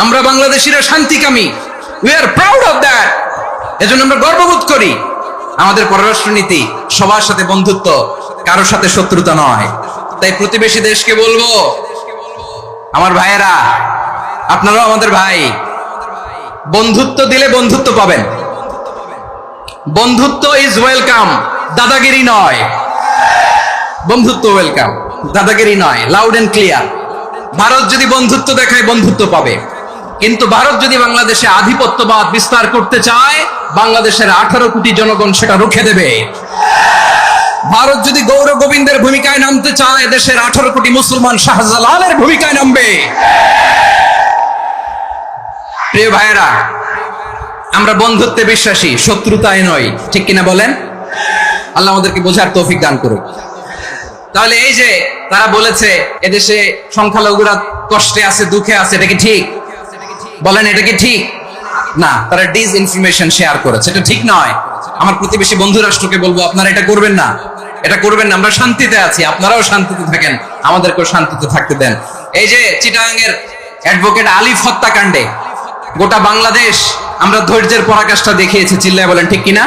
আমরা বাংলাদেশিরা শান্তিকামী। We are proud of that. এজন্য আমরা গর্ববোধ করি। আমাদের পররাষ্ট্র নীতি সবার সাথে বন্ধুত্ব, কারোর সাথে শত্রুতা নয়। তাই প্রতিবেশী দেশকে বলবো, আমার ভাইয়েরা, আপনারাও আমাদের ভাই, বন্ধুত্ব দিলে বন্ধুত্ব পাবেন। বন্ধুত্ব ইজ ওয়েলকাম, দাদাগিরি নয়। বন্ধুত্ব ওয়েলকাম, দাদাগিরি নয়, লাউড এন্ড ক্লিয়ার। ভারত যদি বন্ধুত্ব দেখায়, বন্ধুত্ব পাবে। কিন্তু ভারত যদি বাংলাদেশে আধিপত্যবাদ বিস্তার করতে চায়, বাংলাদেশের 18 কোটি জনগণ সেটা রুখে দেবে। ভারত যদি গৌর গোবিন্দের ভূমিকায় নামতে চায়, দেশের 18 কোটি মুসলমান শাহজালালের ভূমিকায় নামবে। প্রিয় ভাইয়েরা, আমরা বন্ধুত্বে বিশ্বাসী, শত্রুতায় নয়, ঠিক কিনা বলেন? আল্লাহ আমাদেরকে বোঝার তৌফিক দান করুক। তাহলে এই যে তারা বলেছে এদেশে সংখ্যালঘুরা কষ্টে আছে, দুঃখে আছে, এটা কি ঠিক? বলেন, এটা কি ঠিক? না, তারা ডিসইনফরমেশন শেয়ার করেছে, এটা ঠিক নয়। আমার প্রতিবেশী বন্ধু রাষ্ট্রকে বলবো, আপনারা এটা করবেন না, এটা করবেন না। আমরা শান্তিতে আছি, আপনারাও শান্তিতে থাকেন, আমাদেরকেও শান্তিতে থাকতে দেন। এই যে চিটাগাংয়ের অ্যাডভোকেট আলিফ হত্যাকাণ্ডে গোটা বাংলাদেশ আমরা ধৈর্যের পরাকাষ্ঠা দেখিয়েছি, চিল্লায় বলেন ঠিক কিনা?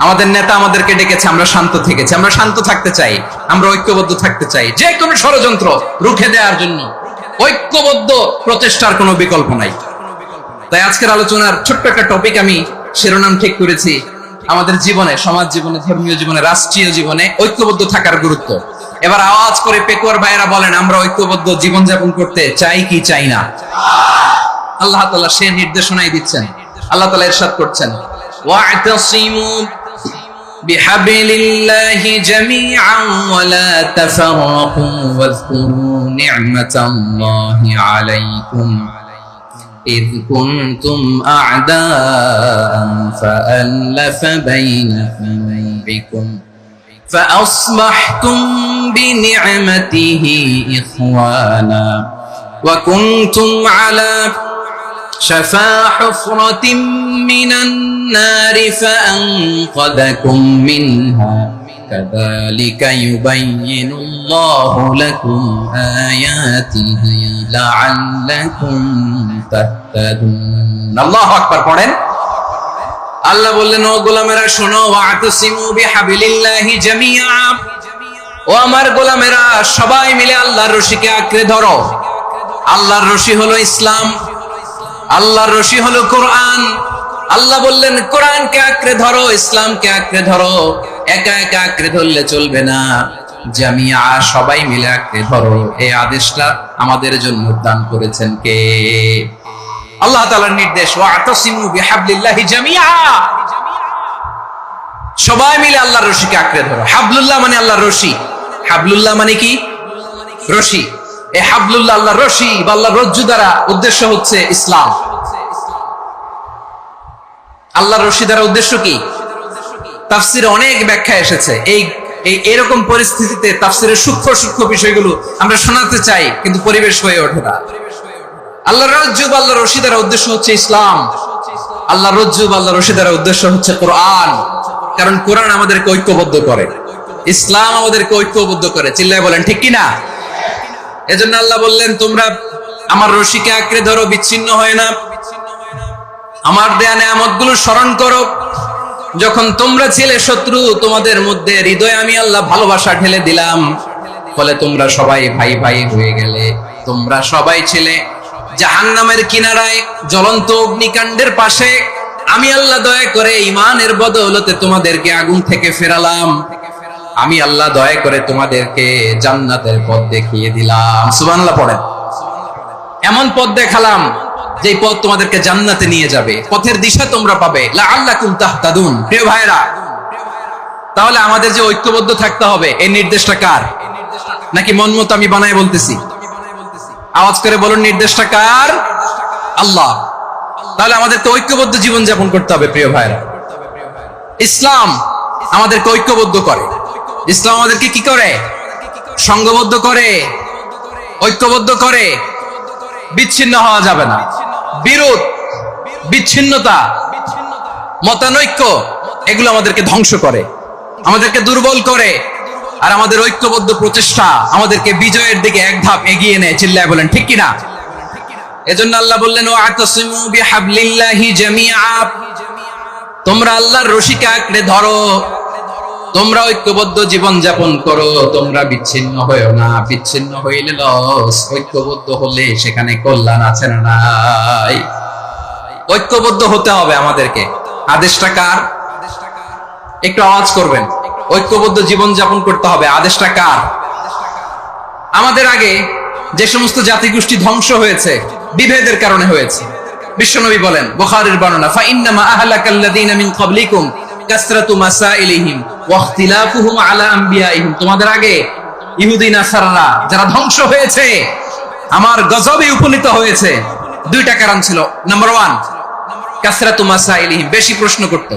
আমাদের নেতা আমাদেরকে ডেকেছে, আমরা শান্ত থেকেছি। আমরা শান্ত থাকতে চাই, আমরা ঐক্যবদ্ধ থাকতে চাই। যে কোনো ষড়যন্ত্র রুখে দেওয়ার জন্য ঐক্যবদ্ধ প্রচেষ্টার কোনো বিকল্প নাই। তাই আজকের আলোচনার ছোট্ট একটা টপিক আমি শিরোনাম ঠিক করেছি, আমাদের জীবনে, সমাজ জীবনে, ধর্মীয় জীবনে, রাষ্ট্রীয় জীবনে ঐক্যবদ্ধ থাকার গুরুত্ব। এবার আওয়াজ করে পেকুয়ার ভাইয়েরা বলেন, আমরা ঐক্যবদ্ধ জীবনযাপন করতে চাই কি চাই না? আল্লাহ তাআলা সে নির্দেশনাই দিচ্ছেন। আল্লাহ তাআলা ইরশাদ করছেন, ওয়া'তাসিমু বিহাবলিল্লাহি জামিআন ওয়া লা তাফাররাকু ওয়াযকুরু নি'মাতাল্লাহি আলাইকুম إذ كنتم أعداء فألف بين قلوبكم فأصبحتم بنعمته إخوانا وكنتم على شفا حفرة من النار فأنقذكم منها كذلك يبين الله لكم آياته لعلكم تهتدون الله أكبر পড়েন। আল্লাহ বললেন, ও গোলামেরা শোনো, ওয়া'তাসিমু বিহাবলিল্লাহি জামিআ, ও আমার গোলামেরা সবাই মিলে আল্লাহর রশিকে আঁকড়ে ধরো। আল্লাহর রশি হলো ইসলাম, আল্লাহর রশি হলো কোরআন। আল্লাহ বললেন, কোরআনকে আঁকড়ে ধরো, ইসলামকে আঁকড়ে ধরো। একা একা আঁকড়ে ধরলে চলবে না, জামিআ, সবাই মিলে আঁকড়ে ধরো। এই আদেশটা আমাদের জন্য দান করেছেন কে? আল্লাহ তাআলার নির্দেশ, ওয়া'তাসিমু বিহাবলিল্লাহি জামিআ, সবাই মিলে আল্লাহর রশিকে আঁকড়ে ধরো। হাবলুল্লাহ মানে আল্লাহর রশি। হাবলুল্লাহ মানে কি? রশি। এই হাবলুল্লাহ, আল্লাহর রশি বা আল্লাহর রজ্জু দ্বারা উদ্দেশ্য হচ্ছে ইসলাম। আল্লাহর রশি দ্বারা উদ্দেশ্য কি? তাফসিরে অনেক ব্যাখ্যা এসেছে। এরকম পরিস্থিতিতে তাফসিরের সূক্ষ্ম সূক্ষ্ম বিষয়গুলো আমরা শোনাতে চাই, কিন্তু পরিবেশ হয়ে ওঠে না। আল্লাহর রজ্জু বা আল্লাহর রশি দ্বারা উদ্দেশ্য হচ্ছে ইসলাম। আল্লাহর রজ্জু বা আল্লাহর রশি দ্বারা উদ্দেশ্য হচ্ছে কোরআন, কারণ কোরআন আমাদেরকে ঐক্যবদ্ধ করে, ইসলাম আমাদেরকে ঐক্যবদ্ধ করে। চিল্লায় বলেন ঠিক কিনা? এজন্য আল্লাহ বললেন, তোমরা আমার রশিকে আঁকড়ে ধরো, বিচ্ছিন্ন হয় না। আমার দেয়া নেয়ামতগুলো স্মরণ করো। যখন তোমরা ছিলে শত্রু, তোমাদের মধ্যে হৃদয়ে আমি আল্লাহ ভালোবাসা ঢেলে দিলাম, ফলে তোমরা সবাই ভাই ভাই হয়ে গেলে। তোমরা সবাই ছিলে জাহান্নামের কিনারায়, জ্বলন্ত অগ্নিকাণ্ডের পাশে। আমি আল্লাহ দয়া করে ঈমানের বদৌলতে তোমাদেরকে আগুন থেকে ফেরালাম। আমি আল্লাহ দয়া করে তোমাদেরকে জান্নাতের পথ দেখিয়ে দিলাম। সুবহানাল্লাহ পড়েন। এমন পথ দেখালাম যে পথ তোমাদেরকে জান্নাতে নিয়ে যাবে, পথের দিশা তোমরা পাবে। লাআল্লাকুম তাহতাদুন। প্রিয় ভাইরা, তাহলে আমাদের যে ঐক্যবদ্ধ থাকতে হবে, এই নির্দেশটা কার? নাকি মন মতো আমি বানায় বলতেছি? আওয়াজ করে বলুন, নির্দেশটা কার? আল্লাহ। তাহলে আমাদেরকে ঐক্যবদ্ধ জীবন যাপন করতে হবে। প্রিয় ভাইরা, ইসলাম আমাদেরকে ঐক্যবদ্ধ করে। ইসলাম আমাদেরকে কি করে? সংঘবদ্ধ করে, ঐক্যবদ্ধ করে। বিচ্ছিন্ন হওয়া যাবে না। বিরোধ, বিচ্ছিন্নতা, মতানৈক্য, এগুলো আমাদেরকে ধ্বংস করে, আমাদেরকে দুর্বল করে। আর আমাদের ঐক্যবদ্ধ প্রচেষ্টা আমাদেরকে বিজয়ের দিকে এক ধাপ এগিয়ে নেয়। চিল্লায় বলেন ঠিক কিনা? এজন্য আল্লাহ বললেন, ওয়া'তাসিমু বিহাবলিল্লাহি জামিআ, তোমরা আল্লাহর রশিকে আঁকড়ে ধরো, তোমরা ঐক্যবদ্ধ জীবন যাপন করো, তোমরা বিচ্ছিন্ন হয়েও না। বিচ্ছিন্ন হইলে লস, ঐক্যবদ্ধ হলে সেখানে কল্যাণ আছে না নাই? ঐক্যবদ্ধ হতে হবে আমাদেরকে। আদেশটা কার? একটু আওয়াজ করবেন। ঐক্যবদ্ধ জীবন যাপন করতে হবে, আদেশটা কার? আমাদের আগে যে সমস্ত জাতিগোষ্ঠী ধ্বংস হয়েছে, বিভেদের কারণে হয়েছে। বিশ্বনবী বলেন, বুখারীর বর্ণনা, ফাইন্নামা আহলাকাল্লাযীনা মিন ক্বাবলিকুম কাসরাতু মাসাইলিহিম ওয়া ইখতিলাফুহুম আলা আমবিয়াইহিম। তোমাদের আগে ইহুদি নাসারারা যারা ধ্বংস হয়েছে, আমার গজবে উপনীত হয়েছে, দুইটা কারণ ছিল। নাম্বার 1, কাসরাতু মাসাইলিহিম, বেশি প্রশ্ন করত,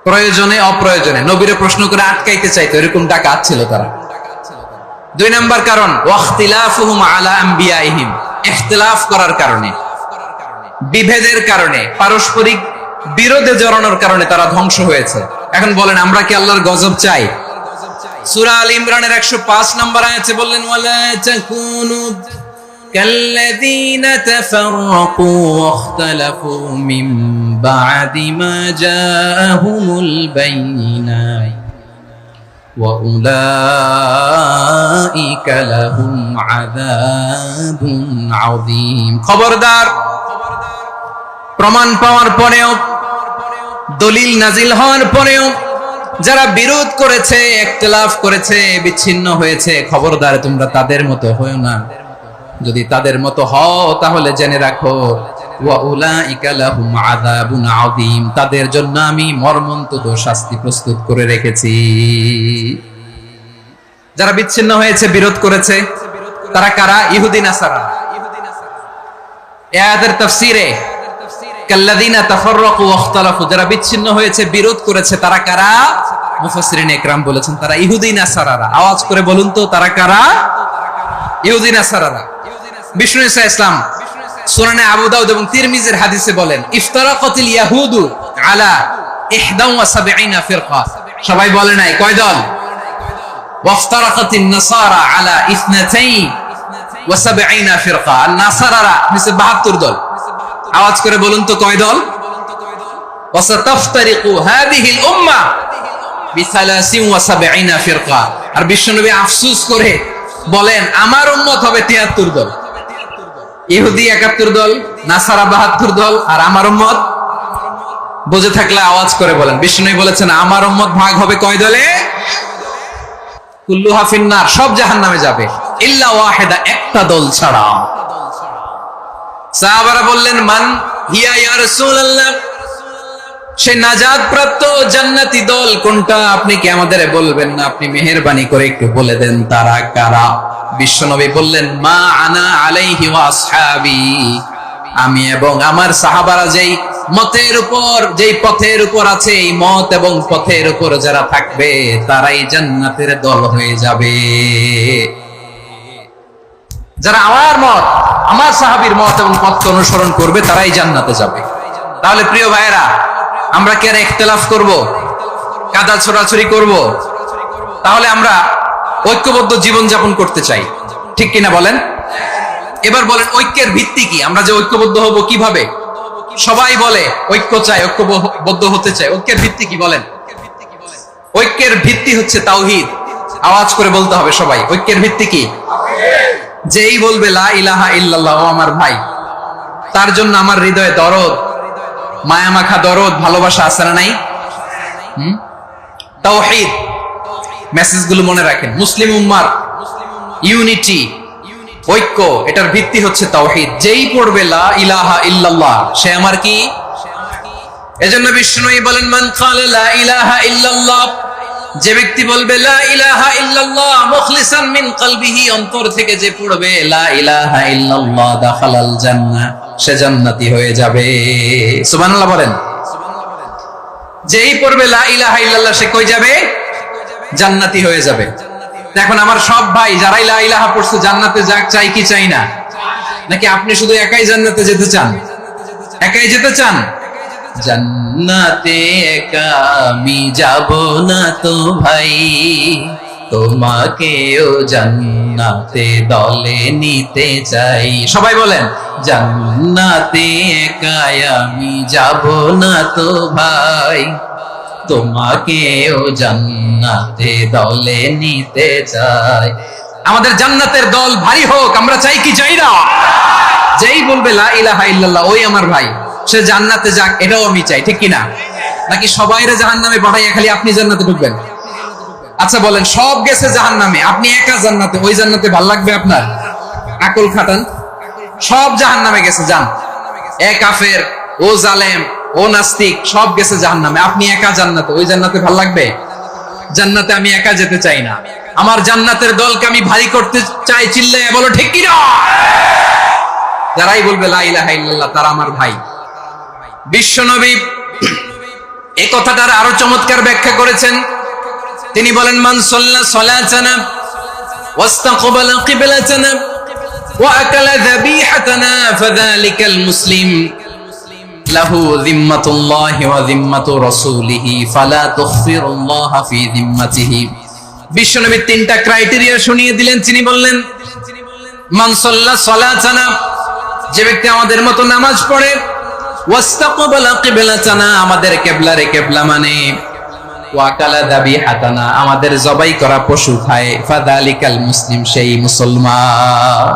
প্রয়োজনে অপ্রয়োজনে নবীরে প্রশ্ন করে আটকাইতে চাইতো, এরকম ডাকাত ছিল তারা। 2 নাম্বার কারণ ওয়াখতিলাফুহুম আলা আম্বিয়াইহিম, ইখতিলাফ করার কারণে, বিভেদের কারণে, পারস্পরিক বিরোধে জড়ানোর কারণে তারা ধ্বংস হয়েছে। এখন বলেন আমরা কি আল্লাহর গজব চাই? সূরা আল ইমরানের 105 নম্বর আয়াতে বললেন ওয়ালা তাকুনু কাল্লাযীনা তাফাররাকু ওয়াখতালাফু মিন বা'দি মা জাআহুমুল বাইয়িনাত ওয়া উলাইকা লাহুম আযাবুন আযীম। খবরদার, প্রমাণ পাওয়ার পরেও, দলিল নাজিল হওয়ার পরেও যারা বিরোধ করেছে, ইখতিলাফ করেছে, বিচ্ছিন্ন হয়েছে, খবরদার তোমরা তাদের মতো হয়ো না। যদি তাদের মতো হও তাহলে জেনে রাখো ওয়া উলাইকা লাহুম আযাবুন আযীম, তাদের জন্য আমি মর্মন্তুদ শাস্তি প্রস্তুত করে রেখেছি। যারা বিচ্ছিন্ন হয়েছে, বিরোধ করেছে, তারা কারা? ইহুদি নাসারা। এই আয়াতের তাফসীরে কাল্লাযীনা তাফাররাকু ওয়াখতালাফু, যারা বিচ্ছিন্ন হয়েছে, বিরোধ করেছে, তারা কারা? মুফাসসিরিন ইকরাম বলেছেন তারা ইহুদি নাসারারা। আওয়াজ করে বলুন তো তারা কারা? ইহুদি নাসারারা। বিষ্ণু ঈসা ইসলাম সুনানে আবু দাউদ এবং তিরমিজির হাদিসে বলেন ইফতারাকাতিল ইয়াহুদু আলা 71 ফিরকা। সবাই বলে নাই কয় দল? ওয়াফতারাকাতিন নাসারা আলা 72 ফিরকা। আর নাসারারা হচ্ছে 72 দল। আওয়াজ করে বলুন তো কয় দল? ওয়াসাতাফতারিকু হাদিহিল উম্মাহ বি73 ফিরকা। আর বিশ্বনবী আফসোস করে বলেন আমার উম্মত হবে 73 দল। ইহুদি 71 দল, নাসারা 72 দল, আর আমার উম্মত বুঝে থাকলে আওয়াজ করে বলেন। বিশ্বনবী বলেছেন আমার উম্মত ভাগ হবে কয় দলে? কুল্লুহা ফিন্নার, সব জাহান্নামে যাবে, ইল্লা ওয়াহিদা, একটা দল ছাড়া। সাহাবারা বললেন মান হিয়া ইয়া রাসূলুল্লাহ, সে নাজাত প্রাপ্ত জান্নাতি দল কোনটা? আপনি কি আমাদের বলবেন না? আপনি মেহেরবানি করে একটু বলে দেন তারা কারা? বিশ্বনবী বললেন মা আনা আলাইহি ওয়া আসহাবি, আমি এবং আমার সাহাবারা যেই মতের উপর, যেই পথের উপর আছে, এই মত এবং পথের উপর যারা থাকবে তারাই জান্নাতের দল হয়ে যাবে। যারা আমার মত, আমার সাহাবীর মত এবং পথকে অনুসরণ করবে তারাই জান্নাতে যাবে। তাহলে প্রিয় ভাইয়েরা, আমরা কি আর ইখতিলাফ করব, কাদা ছোড়াছুরি করব? তাহলে আমরা ঐক্যবদ্ধ জীবন যাপন করতে চাই, ঠিক কিনা বলেন? এবার বলেন ঐক্যের ভিত্তি কি? আমরা যে ঐক্যবদ্ধ হব কিভাবে? সবাই বলে ঐক্য চাই, ঐক্যবদ্ধ হতে চাই। ঐক্যের ভিত্তি কি বলেন? ঐক্যের ভিত্তি হচ্ছে তাওহীদ। আওয়াজ করে বলতে হবে সবাই, ঐক্যের ভিত্তি কি? যেই বলবে লা ইলাহা ইল্লাল্লাহ, ও আমার ভাই, তার জন্য আমার হৃদয়ে দরদ, মায়া মাখা দরদ, ভালোবাসা আছে না নাই? তাওহীদ, মেসেজগুলো মনে রাখেন। মুসলিম উম্মার ইউনিটি, ঐক্য, এটার ভিত্তি হচ্ছে তাওহীদ। যেই পড়বে লা ইলাহা ইল্লাল্লাহ, সে আমার কি? এজন্য বিষ্ণুই বলেন মান ক্বালা লা ইলাহা ইল্লাল্লাহ, যে ব্যক্তি বলবে লা ইলাহা ইল্লাল্লাহ মুখলিসান মিন কলবিহি, অন্তর থেকে যে পড়বে লা ইলাহা ইল্লাল্লাহ, দাখালাল জান্নাহ, সে জান্নাতি হয়ে যাবে। সুবহানাল্লাহ বলেন। যেই পড়বে লা ইলাহা ইল্লাল্লাহ, সে কই যাবে? জান্নাতি হয়ে যাবে। এখন আমার সব ভাই যারাই লা ইলাহা পড়ছে জান্নাতে যাক, চাই কি চাই না? নাকি আপনি শুধু একাই জান্নাতে যেতে চান? একাই যেতে চান? জান্নাতে একা আমি যাব না তো ভাই, তোমাকেও জান্নাতে দলে নিতে চাই। সবাই বলেন জান্নাতে একা আমি যাব না তো ভাই, তোমাকেও জান্নাতে দলে নিতে চাই। আমাদের জান্নাতের দল ভারী হোক, আমরা চাই কি চাই না? যেই বলবে লা ইলাহা ইল্লাল্লাহ, ওই আমার ভাই, সে জান্নাতে যাক, এটাও আমি চাই, ঠিক কিনা? নাকি সবাইরে জাহান্নামে পাঠাইয়া খালি আপনি জান্নাতে ঢুকবেন? আচ্ছা বলেন, সব গেছে জাহান্নামে, আপনি একা জান্নাতে, ওই জান্নাতে ভাল লাগবে আপনার? আকল খাটান। সব জাহান্নামে গেছে, যান। এ কাফের, ও জালেম, ও নাস্তিক, সব গেছে জাহান্নামে, আপনি একা জান্নাতে, ওই জান্নাতে ভাল লাগবে? জান্নাতে আমি একা যেতে চাই না, আমার জান্নাতের দলকে আমি ভারী করতে চাই। চিল্লাইয়া বলো ঠিক কিনা? যারাই বলবে লা ইলাহা ইল্লাল্লাহ তারা আমার ভাই। বিশ্বনবী এই কথাটার আরো চমৎকার ব্যাখ্যা করেছেন। তিনি বলেন, মান সাল্লা সালাতানা ওয়াস্তাকবালা কিবলাতানা ওয়া আকালা যাবিহাতানা ফাযালিকাল মুসলিম লাহু যিম্মাতুল্লাহি ওয়া যিম্মাতু রাসূলিহি ফালা তুখফিরুল্লাহা ফি যিম্মাতিহি। বিশ্বনবী তিনটা ক্রাইটেরিয়া শুনিয়ে দিলেন। তিনি বললেন, মান সাল্লা সালাতানা, যে ব্যক্তি আমাদের মতো নামাজ পড়ে, ওয়াস্তাকবালা কিবলাতানা, আমাদের কিবলারে কিবলা মানে, ওয়া আকালা যাবিহাতানা, আমাদের জবাই করা পশু খায়, ফাযালিকাল মুসলিম, সেই মুসলমান।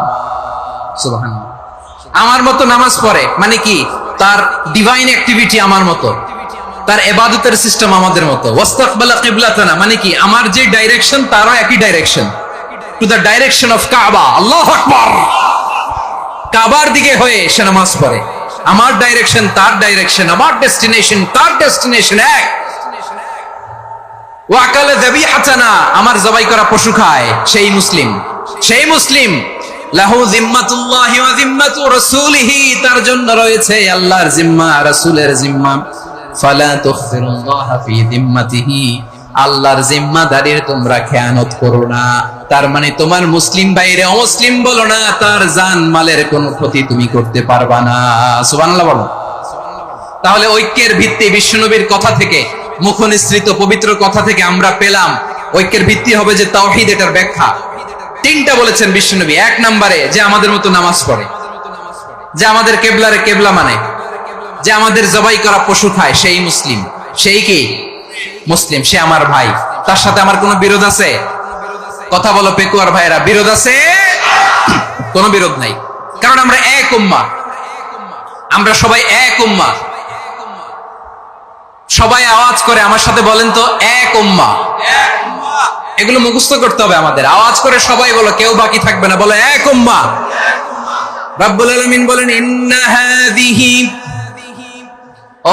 সুবহানাল্লাহ। আমার মতো নামাজ পড়ে মানে কি? তার ডিভাইন অ্যাক্টিভিটি আমার মতো, তার ইবাদতের সিস্টেম আমাদের মতো। ওয়াস্তাকবালা কিবলাতানা মানে কি? আমার যে ডাইরেকশন তারও একই direction, to the direction of কাবা। আল্লাহু আকবার। কাবার দিকে হয়ে সে নামাজ পড়ে। আমার ডাইরেকশন তার ডাইরেকশন, আমার ডেস্টিনেশন তার ডেস্টিনেশন এক। ওয়া আকালা যাবিহাতানা, আমার জবাই করা পশু খায়, সেই মুসলিম। সেই মুসলিম। লাহু যিম্মাতুল্লাহি ওয়া যিম্মাতু রাসূলিহি, তার জন্য রয়েছে আল্লাহর জিম্মা, রাসূলের জিম্মা। ফালা তুখফিরুল্লাহা ফি যিম্মাতিহি, আল্লাহর জিম্মাদারির তোমরা খেয়ানত করো না। তার মানে তোমার মুসলিম বাইরে অমুসলিম বলো না, তার জান মালের কোনো ক্ষতি তুমি করতে পারবা না। সুবহানাল্লাহ বলো। তাহলে ঐক্যের ভিত্তি বিশ্বনবীর কথা থেকে, মুখনিসৃত পবিত্র কথা থেকে আমরা পেলাম ঐক্যের ভিত্তি হবে যে তাওহীদ। এটার ব্যাখ্যা তিনটা বলেছেন বিশ্বনবী। এক নম্বরে যে আমাদের মতো নামাজ পড়ে, যে আমাদের কেবলারে কেবলা মানে, যে আমাদের জবাই করা পশু খায়, সেই মুসলিম। সেই কি? মুসলিম। সে আমার ভাই। তার সাথে আমার কোনো বিরোধ আছে? কথা বলো পেকুয়ার ভাইরা, বিরোধ আছে? কোনো বিরোধ নাই, কারণ আমরা এক উম্মাহ, আমরা সবাই এক উম্মাহ। সবাই আওয়াজ করে আমার সাথে বলেন তো, এক উম্মাহ। এগুলো মুখস্থ করতে হবে আমাদের। আওয়াজ করে সবাই বলো, কেউ বাকি থাকবে না, বলো এক উম্মাহ। রাব্বুল আলামিন বলেন, ইন্না হাযিহি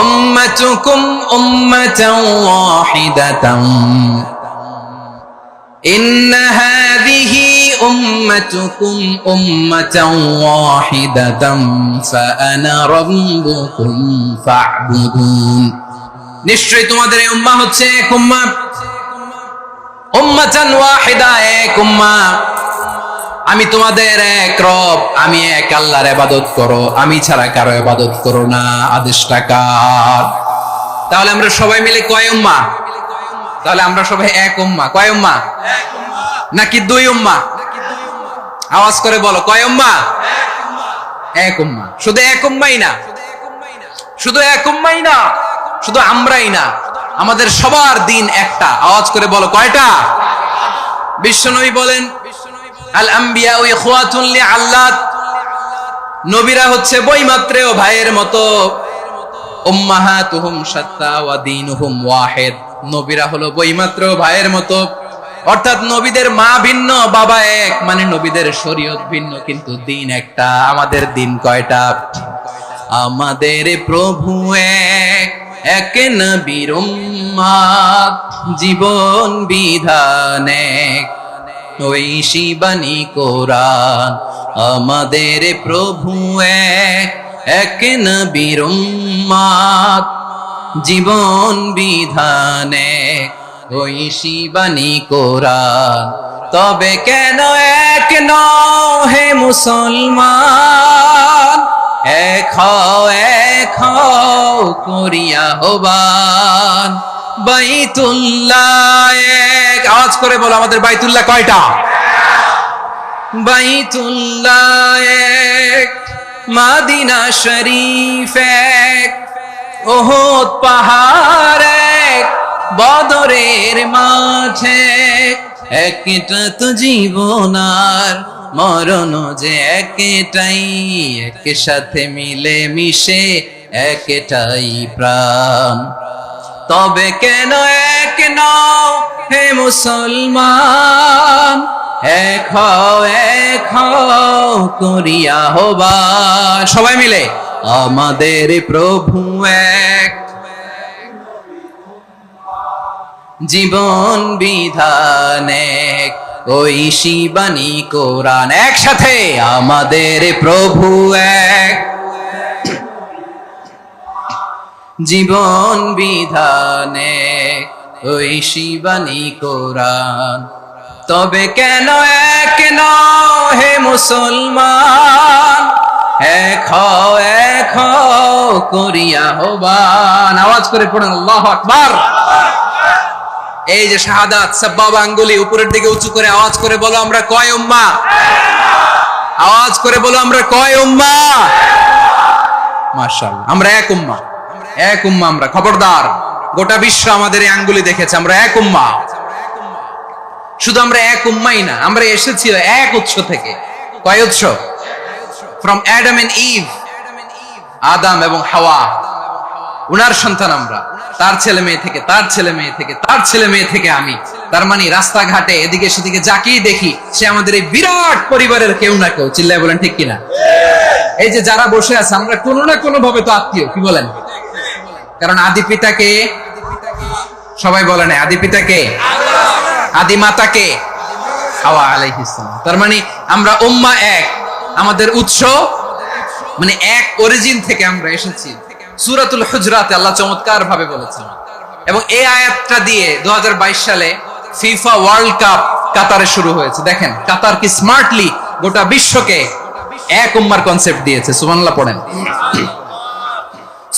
উম্মাতুকুম উম্মাতান ওয়াহিদাতান, ইন্না হাযিহি উম্মাতুকুম উম্মাতান ওয়াহিদাতান ফাআনা রাব্বুকুম ফা'বুদুন। নিশ্চয়ই তোমাদের এই উম্মাহ হচ্ছে এক উম্মাহ। উম্মাতান ওয়াহিদা, এক উম্মাহ। আমি তোমাদের এক রব, আমি এক আল্লাহর ইবাদত করো, আমি ছাড়া কারো ইবাদত করো না। আদেশটা কার? তাহলে আমরা সবাই মিলে কয় উম্মাহ? তাহলে আমরা সবাই এক উম্মাহ। কয় উম্মাহ? নাকি দুই উম্মাহ? আওয়াজ করে বলো, কয় উম্মাহ? এক উম্মাহ। শুধু এক উম্মাহই না, শুধু এক উম্মাহই না, শুধু আমরাই না, আমাদের সবার দিন একটা। আওয়াজ করে বলো, কয়টা? বিশ্বনবী বলেন, আল আম্বিয়া ইখওয়াতুন লিআল্লাত, নবীরা হচ্ছে বৈমাত্রেয় ভাইয়ের মতো। উম্মাহাতুহুম শাত্তা ওয়া দীনুহুম ওয়াহিদ, নবীরা হলো বৈমাত্রেয় ভাইয়ের মতো। অর্থাৎ নবীদের মা ভিন্ন, বাবা এক, মানে নবীদের শরীয়ত ভিন্ন, কিন্তু দিন একটা। আমাদের দিন কয়টা? আমাদের প্রভু এক, এক নবীর উম্মাত, জীবন বিধান এক, ওই শিবানী কোরআন। আমাদের প্রভু এক, এক নবীর উম্মাত, জীবন বিধান এক, ওই শিবানী কোরআন। তবে কেন এক নও হে মুসলমান, এক হও করিয়া হবান। বাইতুল্লাহ এক, আওয়াজ করে বলো, আমাদের বাইতুল্লাহ কয়টা? বাইতুল্লাহ এক, মাদিনা শরীফ এক, ওহদ পাহাড় এক, বদরের মাঠে একটা তো জীবন আর মরণ যে একটাই, একের সাথে মিলে মিশে একটাই প্রাণ। তবে কেন এক নও হে মুসলমান, এক হও করিয়া হবান। সবাই মিলে, আমাদের প্রভু এক, জীবন বিধান এক, ওই শিবানী কোরআন। একসাথে আমাদের প্রভু এক, জীবন বিধানে ওই শিবানী কোরআন। তবে কেন এক নও হে মুসলমান, এক হও করিয়া আহ্বান। আওয়াজ করে পড়ুন আল্লাহু আকবার। এই যে শাহাদাত সাব্বাবা আঙ্গুলি উপরের দিকে উঁচু করে আওয়াজ করে বলো আমরা কয় উম্মাহ? আওয়াজ করে বলো আমরা কয় উম্মাহ? মাশাআল্লাহ, আমরা এক উম্মাহ, এক উম্মাহ আমরা। খবরদার, গোটা বিশ্ব আমাদের এই আঙ্গুলি দেখেছে, আমরা এক উম্মাহ। শুধু আমরা এক উম্মাই না, আমরা এসেছি এক উৎস থেকে। কয় উৎস? ফ্রম অ্যাডাম এন্ড ইভ, আদম এবং হাওয়া, উনার সন্তান আমরা। তার ছেলে মেয়ে থেকে, তার ছেলে মেয়ে থেকে, তার ছেলে মেয়ে থেকে আমি। তার মানে রাস্তাঘাটে এদিকে সেদিকে যাকেই দেখি সে আমাদের এই বিরাট পরিবারের কেউ না কেউ। চিল্লায় বলেন ঠিক কিনা? এই যে যারা বসে আছে আমরা কোনো না কোনো ভাবে তো আত্মীয়, কি বলেন? কারণ আদি পিতাকে সবাই বলে না, আদি পিতাকে, আদি মাতাকে হাওয়া আলাইহিস সালাম। তার মানে আমরা উম্মাহ এক, আমাদের উৎস মানে এক অরিজিন থেকে আমরা এসেছি। সূরাতুল হুজরাতে আল্লাহ চমৎকার ভাবে বলেছেন, এবং এই আয়াতটা দিয়ে 2022 সালে ফিফা ওয়ার্ল্ড কাপ কাতারে শুরু হয়েছে। দেখেন কাতার কি স্মার্টলি গোটা বিশ্বকে এক উম্মার কনসেপ্ট দিয়েছে। সুবহানাল্লাহ পড়েন।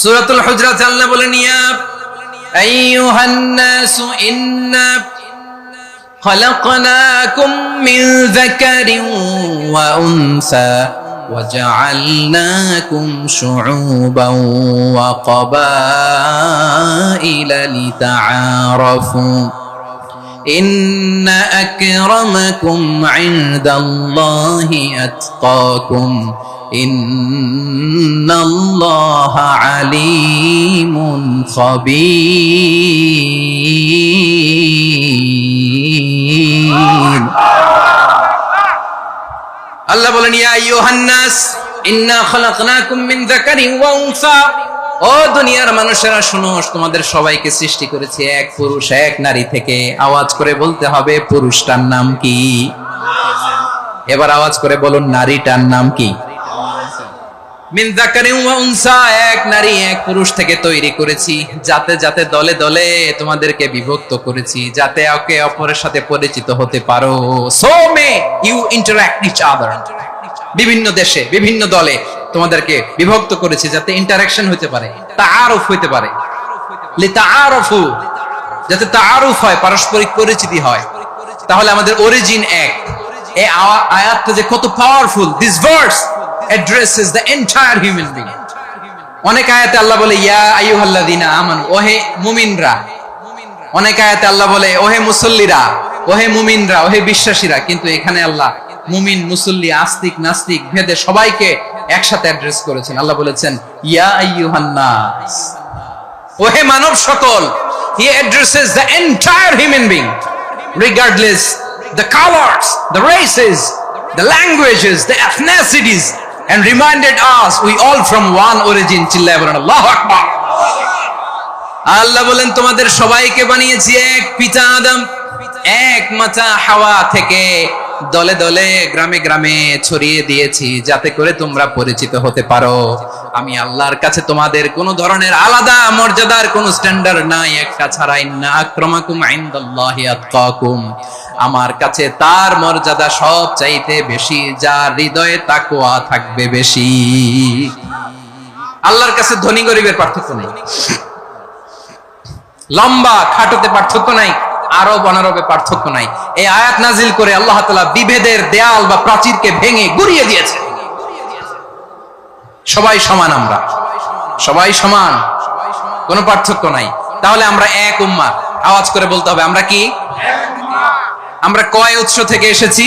সূরাতুল হুজরাত আল্লাহ বলেন, ইয়া আইয়ুহান নাসু ইন্না খলাকনাকুম মিন যাকারিন ওয়া উনসা وجعلناكم شعوبا وقبائل لتعارفوا إن أكرمكم عند الله أتقاكم إن الله عليم خبير। আল্লাহ বলেন, ইয়া আইয়ুহান নাস ইন্না খলাকনাকুম মিন যাকারিন ওয়া উনসা, ও দুনিয়ার মানুষেরা শোনো, তোমাদের সবাইকে সৃষ্টি করেছি এক পুরুষ এক নারী থেকে। আওয়াজ করে বলতে হবে পুরুষটার নাম কি? এবার আওয়াজ করে বলুন নারীটার নাম কি? মিন যাকারিন ওয়া উনসা, এক নারী এক পুরুষ থেকে তৈরি করেছি। যাতে যাতে দলে দলে তোমাদেরকে বিভক্ত করেছি, যাতে একে অপরের সাথে পরিচিত হতে পারো। So may you interact each other. বিভিন্ন দেশে বিভিন্ন দলে তোমাদেরকে বিভক্ত করেছি যাতে ইন্টারঅ্যাকশন হতে পারে, তাআরুফ হতে পারে। লিতাআরুফু, যাতে তাআরুফ হয়, পারস্পরিক পরিচিতি হয়। তাহলে আমাদের অরিজিন এক। এই আয়াতটা যে কত powerful! This verse addresses the entire human being. অনেক আয়াতে আল্লাহ বলে ইয়া আইয়ুহাল্লাযীনা আমানু, ওহে মুমিনরা। অনেক আয়াতে আল্লাহ বলে ওহে মুসল্লিরা, ওহে মুমিনরা, ওহে বিশ্বাসীরা। কিন্তু এখানে আল্লাহ মুমিন মুসল্লি আস্তিক নাস্তিক ভেদে সবাইকে একসাথে অ্যাড্রেস করেছেন। আল্লাহ বলেছেন ইয়া আইয়ুহান নাস, ওহে মানব সকল। He addresses the entire human being regardless the colors, the races, the languages, the ethnicities, and reminded us we all from one origin. চিল্লায় বলেন আল্লাহু আকবার। আল্লাহ বলেন তোমাদের সবাইকে বানিয়েছি এক পিতা আদম, এক মাতা হাওয়া থেকে। দলে দলে গ্রামে গ্রামে ছড়িয়ে দিয়েছি যাতে করে তোমরা পরিচিত হতে পারো। আমি আল্লাহর কাছে তোমাদের কোনো ধরনের আলাদা মর্যাদার কোনো স্ট্যান্ডার্ড নাই একটা ছাড়া। ইন্না আক্রামাকুম ইনদাল্লাহি আতকাকুম, আমার কাছে তার মর্যাদা সব চাইতে বেশি যার হৃদয়ে তাকওয়া থাকবে বেশি। আল্লাহর কাছে ধনী গরিবের পার্থক্য নেই, লম্বা খাটোতে পার্থক্য নাই, আরব অনারবে পার্থক্য নাই। এই আয়াত নাজিল করে আল্লাহ তাআলা বিভেদের দেয়াল বা প্রাচীরকে ভেঙে গুড়িয়ে দিয়েছে। সবাই সমান, আমরা সবাই সমান, কোনো পার্থক্য নাই। তাহলে আমরা এক উম্মাহ। আওয়াজ করে বলতে হবে আমরা কি? আমরা কয় উৎস থেকে এসেছি?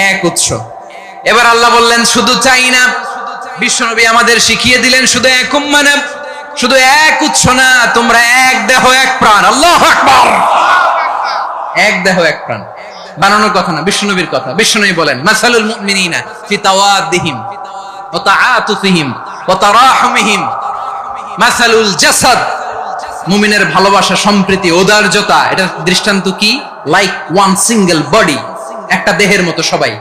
এক উৎস। এবার আল্লাহ বললেন শুধু চাই না, বিশ্বনবী আমাদের শিখিয়ে দিলেন শুধু এক উম্মাহ না, শুধু এক উৎস না, তোমরা এক দেহ এক প্রাণ। আল্লাহু আকবার। এক দেহ এক প্রাণ বানানোর কথা না, বিশ্বনবীর কথা। বিশ্বনবী বলেন মাসালুল মুমিনিনা ফি তাওয়াদ্দিহিম ওয়া তাআতুফিহিম ওয়া তারাহুমিহিম মাসালুল জাসাদ। মুমিনের ভালোবাসা, সম্প্রীতি, ঔদার্যতা, এটার দৃষ্টান্ত কি? লাইক ওয়ান সিঙ্গেল বডি, একটা দেহের মতো সবাই।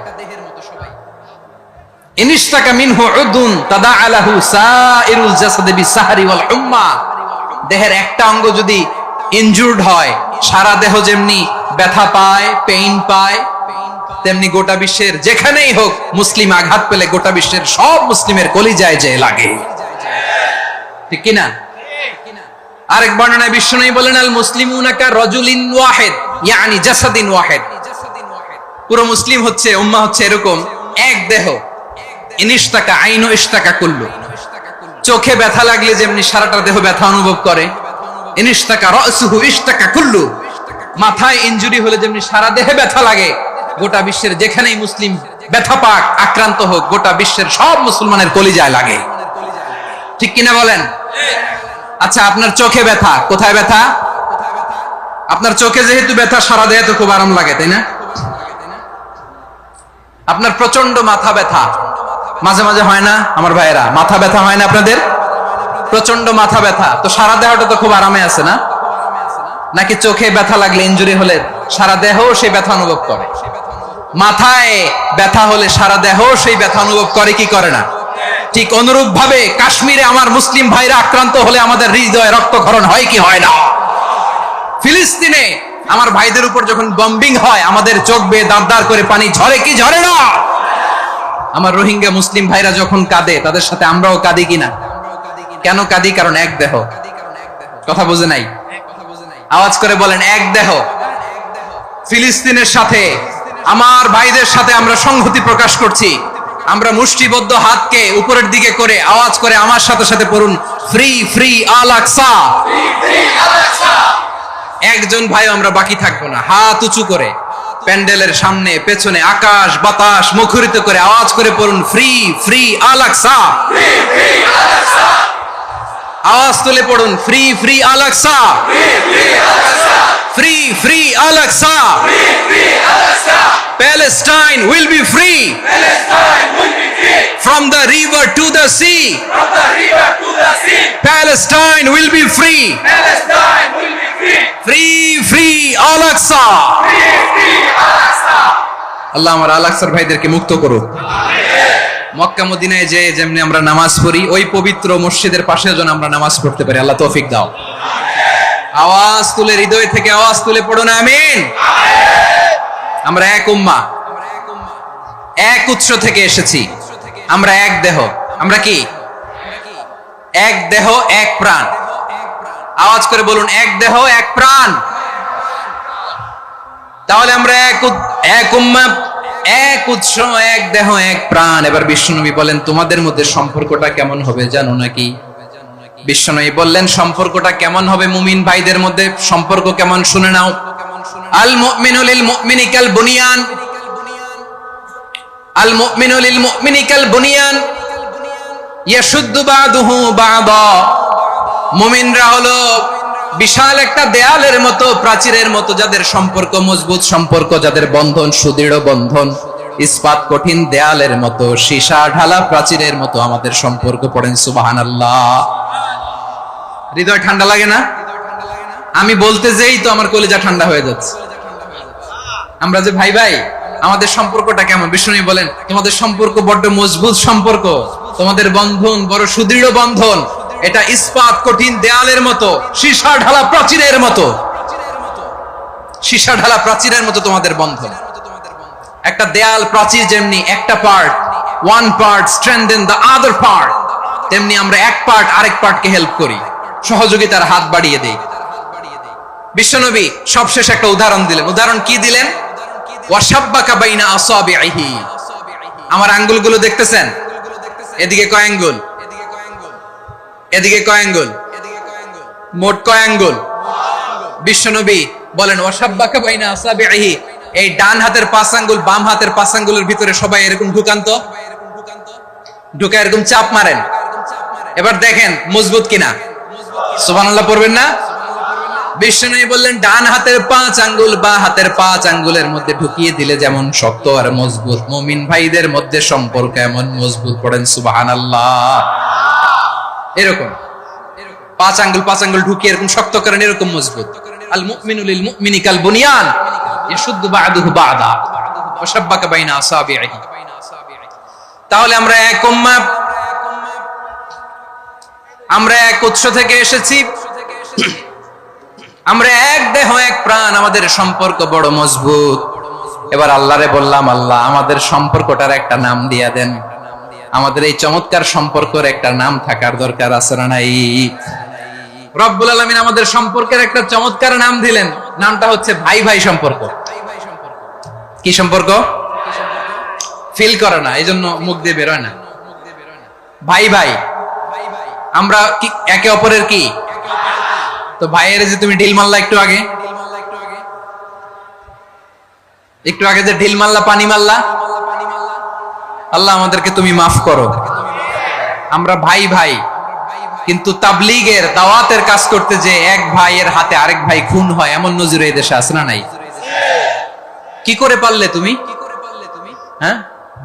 ইনিশতাকা মিনহু উদুন তাদাআলাহু সাইরুল জাসাদি বিসাহরি ওয়াল হুম্মা। দেহের একটা অঙ্গ যদি ইনজুরড হয়, সারা দেহ যেমনি ব্যথা পায়, পেইন পায়, তেমনি গোটা বিশ্বের যেখানেই হোক মুসলিম আঘাত পেলে গোটা বিশ্বের সব মুসলিমের কলিজায় যে লাগে, ঠিক কিনা? আরেক বর্ণনায় বিশ্বনবী বলেন, আল মুসলিমুনা কা রাজুলিন ওয়াহিদ ইয়ানি জাসাদিন ওয়াহিদ। পুরো মুসলিম হচ্ছে, উম্মাহ হচ্ছে এরকম এক দেহ। ইনিশতাকা আইনু ইশতাকা কুল্লু। চোখে ব্যথা লাগলে যেমনি সারাটা দেহ ব্যথা অনুভব করে, ইনিশতাকা রাসুহু ইশতাকা কুল্লু। মাথায় ইনজুরি হলে যেমনি সারা দেহে ব্যথা লাগে, গোটা বিশ্বের যেখানেই মুসলিম ব্যথা পাক, আক্রান্ত হোক, গোটা বিশ্বের সব মুসলমানের কলিজায় লাগে, ঠিক কিনা বলেন? আচ্ছা, আপনার চোখে ব্যথা, কোথায় ব্যথা? আপনার চোখে যেহেতু ব্যথা, সারা দেহে তো খুব আরাম লাগে, তাই না? আপনার প্রচন্ড মাথা ব্যথা মাঝে মাঝে হয় না আমার ভাইয়েরা? মাথা ব্যথা হয় না আপনাদের? প্রচন্ড মাথা ব্যথা, তো সারা দেহটা তো খুব আরামে আছে না? নাকি চোখে ব্যথা লাগলে, ইনজুরি হলে সারা দেহ সেই ব্যথা অনুভব করে? মাথায় ব্যথা হলে সারা দেহ সেই ব্যথা অনুভব করে কি করে না? ঠিক অনুরূপ ভাবে কাশ্মীরে আমার মুসলিম ভাইরা আক্রান্ত হলে আমাদের হৃদয়ে রক্তক্ষরণ হয় কি হয় না? ফিলিস্তিনে আমার ভাইদের উপর যখন বম্বিং হয়, আমাদের চোখ বেয়ে দাঁড় দাঁড় করে পানি ঝরে কি ঝরে না? আমার রোহিঙ্গা মুসলিম ভাইরা যখন কাঁদে, তাদের সাথে আমরাও কাঁদি কিনা? কেন কাঁদি? কারণ এক দেহ। কথা বুঝে নাই? আওয়াজ করে বলেন, এক দেহ। ফিলিস্তিনের সাথে, আমার ভাইদের সাথে আমরা সংহতি প্রকাশ করছি। আমরা মুষ্টিবদ্ধ হাতকে উপরের দিকে করে আওয়াজ করে আমার সাথে সাথে পড়ুন, ফ্রি ফ্রি আল আকসা। একজন ভাই আমরা বাকি থাকবো না, হাত উঁচু করে প্যান্ডেলের সামনে পেছনে আকাশ বাতাস মুখরিত করে আওয়াজ করে পড়ুন, ফ্রি ফ্রি আল আকসা। আওয়াজ তুলে পড়ুন, free free Al Aqsa, free free Al Aqsa. Palestine will be free from the river to the sea. Palestine will be free. Free free Al Aqsa. আল্লাহ আমার আল আকসার ভাইদেরকে মুক্ত করুক। মক্কা মদিনায় যে যেমনি আমরা নামাজ পড়ি, ওই পবিত্র মসজিদের পাশে যেন আমরা নামাজ পড়তে পারি। আল্লাহ তৌফিক দাও। আওয়াজ তুলে, হৃদয় থেকে আওয়াজ তুলে পড়ুন আমিন। আমরা এক উম্মাহ, এক উৎস থেকে এসেছি, আমরা এক দেহ। আমরা কি? এক দেহ এক প্রাণ। আওয়াজ করে বলুন, এক দেহ এক প্রাণ। তাহলে আমরা এক উম্মাহ, এক উৎস, এক দেহ এক প্রাণ। এবার বিশ্বনবী বলেন, তোমাদের মধ্যে সম্পর্কটা কেমন হবে জানো নাকি? বিশ্বনবী বললেন, সম্পর্কটা কেমন হবে মুমিন ভাইদের মধ্যে? সম্পর্ক কেমন শুনে নাও। আল মুমিনু লিল মুমিনি কাল বুনিয়ান, আল মুমিনু লিল মুমিনি কাল বুনিয়ান ইয়াশুদ্দু বাদুহু বাদা। মুমিনরা হলো বিশাল একটা দেয়ালের মতো, প্রাচীরের মতো, যাদের সম্পর্ক মজবুত সম্পর্ক, যাদের বন্ধন সুদৃঢ় বন্ধন, ইস্পাত কঠিন দেয়ালের মতো, সীসা ঢালা প্রাচীরের মতো আমাদের সম্পর্ক। পড়েন সুবহানাল্লাহ। হৃদয় ঠান্ডা লাগে না? আমি বলতে যেই তো আমার কলিজা ঠান্ডা হয়ে যাচ্ছে। আমরা যে ভাই ভাই, আমাদের সম্পর্কটা কেমন? বিষ্ণু বলেন, তোমাদের সম্পর্ক বড্ড মজবুত সম্পর্ক, তোমাদের বন্ধন বড় সুদৃঢ় বন্ধন, এটা ইস্পাত কঠিন দেয়ালের মতো, সীসা ঢালা প্রাচীরের মতো, সীসা ঢালা প্রাচীরের মতো তোমাদের বন্ধন। একটা দেয়াল প্রাচীর যেমনি একটা part, one part strengthen the other part, তেমনি আমরা এক পার্ট আরেক পার্টকে হেল্প করি, সহযোগিতার হাত বাড়িয়ে দেই। বিশ্বনবী সবশেষ একটা উদাহরণ দিলেন। উদাহরণ কি দিলেন? ওয়াশাব্বাকা বাইনা আসাবিহি। আমার আঙ্গুলগুলো দেখতেছেন? এদিকে কয় আঙ্গুল? এদিকে কয় আঙ্গুল? মোট কয় আঙ্গুল? বিশ্বনবী বলেন, ওয়াশাব্বাকা বাইনা আসাবিহি। এই ডান হাতের 5 আঙ্গুল বাম হাতের 5 আঙ্গুলের ভিতরে সবাই এরকম ঢুকান্ত, ঢুকা এরকম চাপ মারেন। এবার দেখেন মজবুত কিনা। সুবহানাল্লাহ পড়বেন না? বিশ্বনবী বললেন, ডান হাতের 5 আঙ্গুল বা হাতের 5 আঙ্গুলের মধ্যে ঢুকিয়ে দিলে যেমন শক্ত আর মজবুত, মুমিন ভাইদের মধ্যে সম্পর্ক এমন মজবুত। পড়েন সুবহানাল্লাহ। এরকম 5 আঙ্গুল ঢুকিয়ে এরকম শক্ত করেন, এরকম মজবুত। আল মুমিনু লিল মুমিনি কাল বুনিয়ান ইয়াশুদ্দু বা'দুহু বা'দা ওয়া শাব্বাকা বাইনা আসাবিহি। তাহলে আমরা এক উম্মাহ, আমরা এক উৎস থেকে এসেছি, আমরা এক দেহ এক প্রাণ, আমাদের সম্পর্ক বড় মজবুত। এবার আল্লাহরে বললাম, আল্লাহ আমাদের সম্পর্কটার একটা নাম দিয়া দেন, আমাদের এই চমৎকার সম্পর্কের একটা নাম থাকার দরকার আছে না নাই? রব্বুল আলামিন আমাদের সম্পর্কের একটা চমৎকার নাম দিলেন, নামটা হচ্ছে ভাই ভাই সম্পর্ক। কি সম্পর্ক? ফিল করে না, এই জন্য মুখ দিয়ে বেরোয় না। ভাই ভাই, আমরা কি একে অপরের কি? তো ভাইয়ের যে তুমি ঢিল মারলা একটু আগে, একটু আগে যে ঢিল মারলা, পানি মারলা, আল্লাহ আমাদেরকে তুমি মাফ করো। আমরা ভাই ভাই, কিন্তু তাবলীগের দাওয়াতের কাজ করতে যে এক ভাইয়ের হাতে আরেক ভাই খুন হয়, এমন নজির এই দেশে আছে না নাই? কি করে পারলে তুমি? হ্যাঁ,